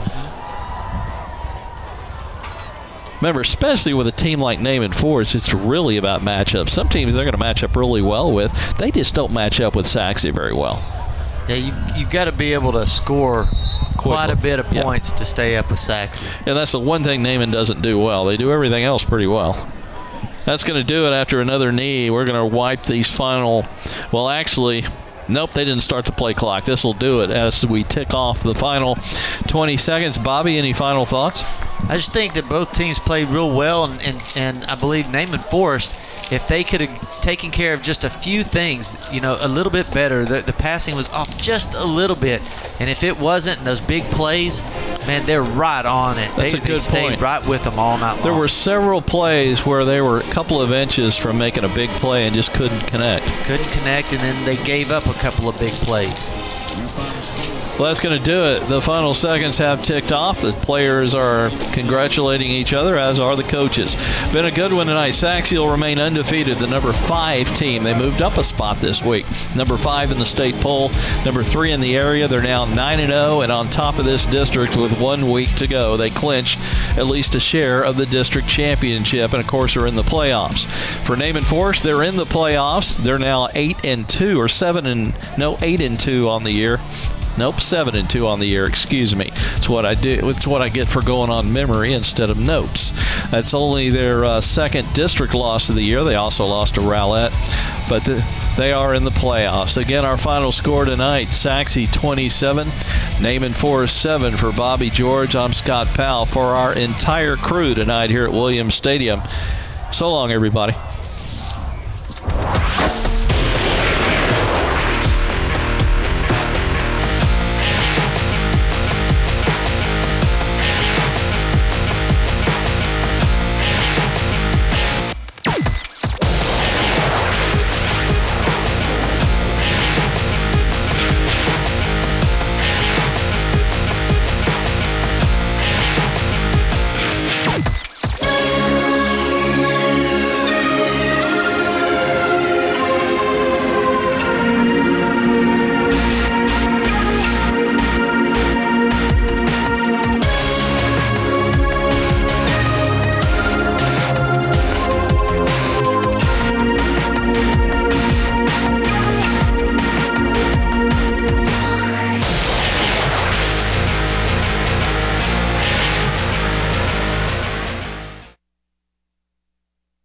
Remember, especially with a team like Naaman Forest, it's really about matchups. Some teams they're going to match up really well with. They just don't match up with Sachse very well. Yeah, you've got to be able to score quite a bit of points to stay up with Sachse. And that's the one thing Naaman doesn't do well. They do everything else pretty well. That's going to do it after another knee. We're going to wipe these final, well, actually, nope, they didn't start the play clock. This will do it as we tick off the final 20 seconds. Bobby, any final thoughts? I just think that both teams played real well, and I believe Naaman Forest, if they could have taken care of just a few things, a little bit better, the passing was off just a little bit, and if it wasn't those big plays, man, they're right on it. That's a they good stayed point. right with them all night long. There were several plays where they were a couple of inches from making a big play and just couldn't connect. Couldn't connect, and then they gave up a couple of big plays. Well, that's going to do it. The final seconds have ticked off. The players are congratulating each other, as are the coaches. Been a good one tonight. Sachse will remain undefeated, the number 5 team. They moved up a spot this week. Number 5 in the state poll, number 3 in the area. They're now 9-0, and on top of this district with 1 week to go, they clinch at least a share of the district championship, and of course are in the playoffs. For Naaman Forest, they're in the playoffs. They're now 8-2 or 8-2 on the year. Nope, 7-2 on the year. Excuse me. It's what I do. It's what I get for going on memory instead of notes. That's only their second district loss of the year. They also lost to Rowlett, but they are in the playoffs. Again, our final score tonight: Sachse 27, Naaman Forest 7. For Bobby George, I'm Scott Powell. For our entire crew tonight here at Williams Stadium. So long, everybody.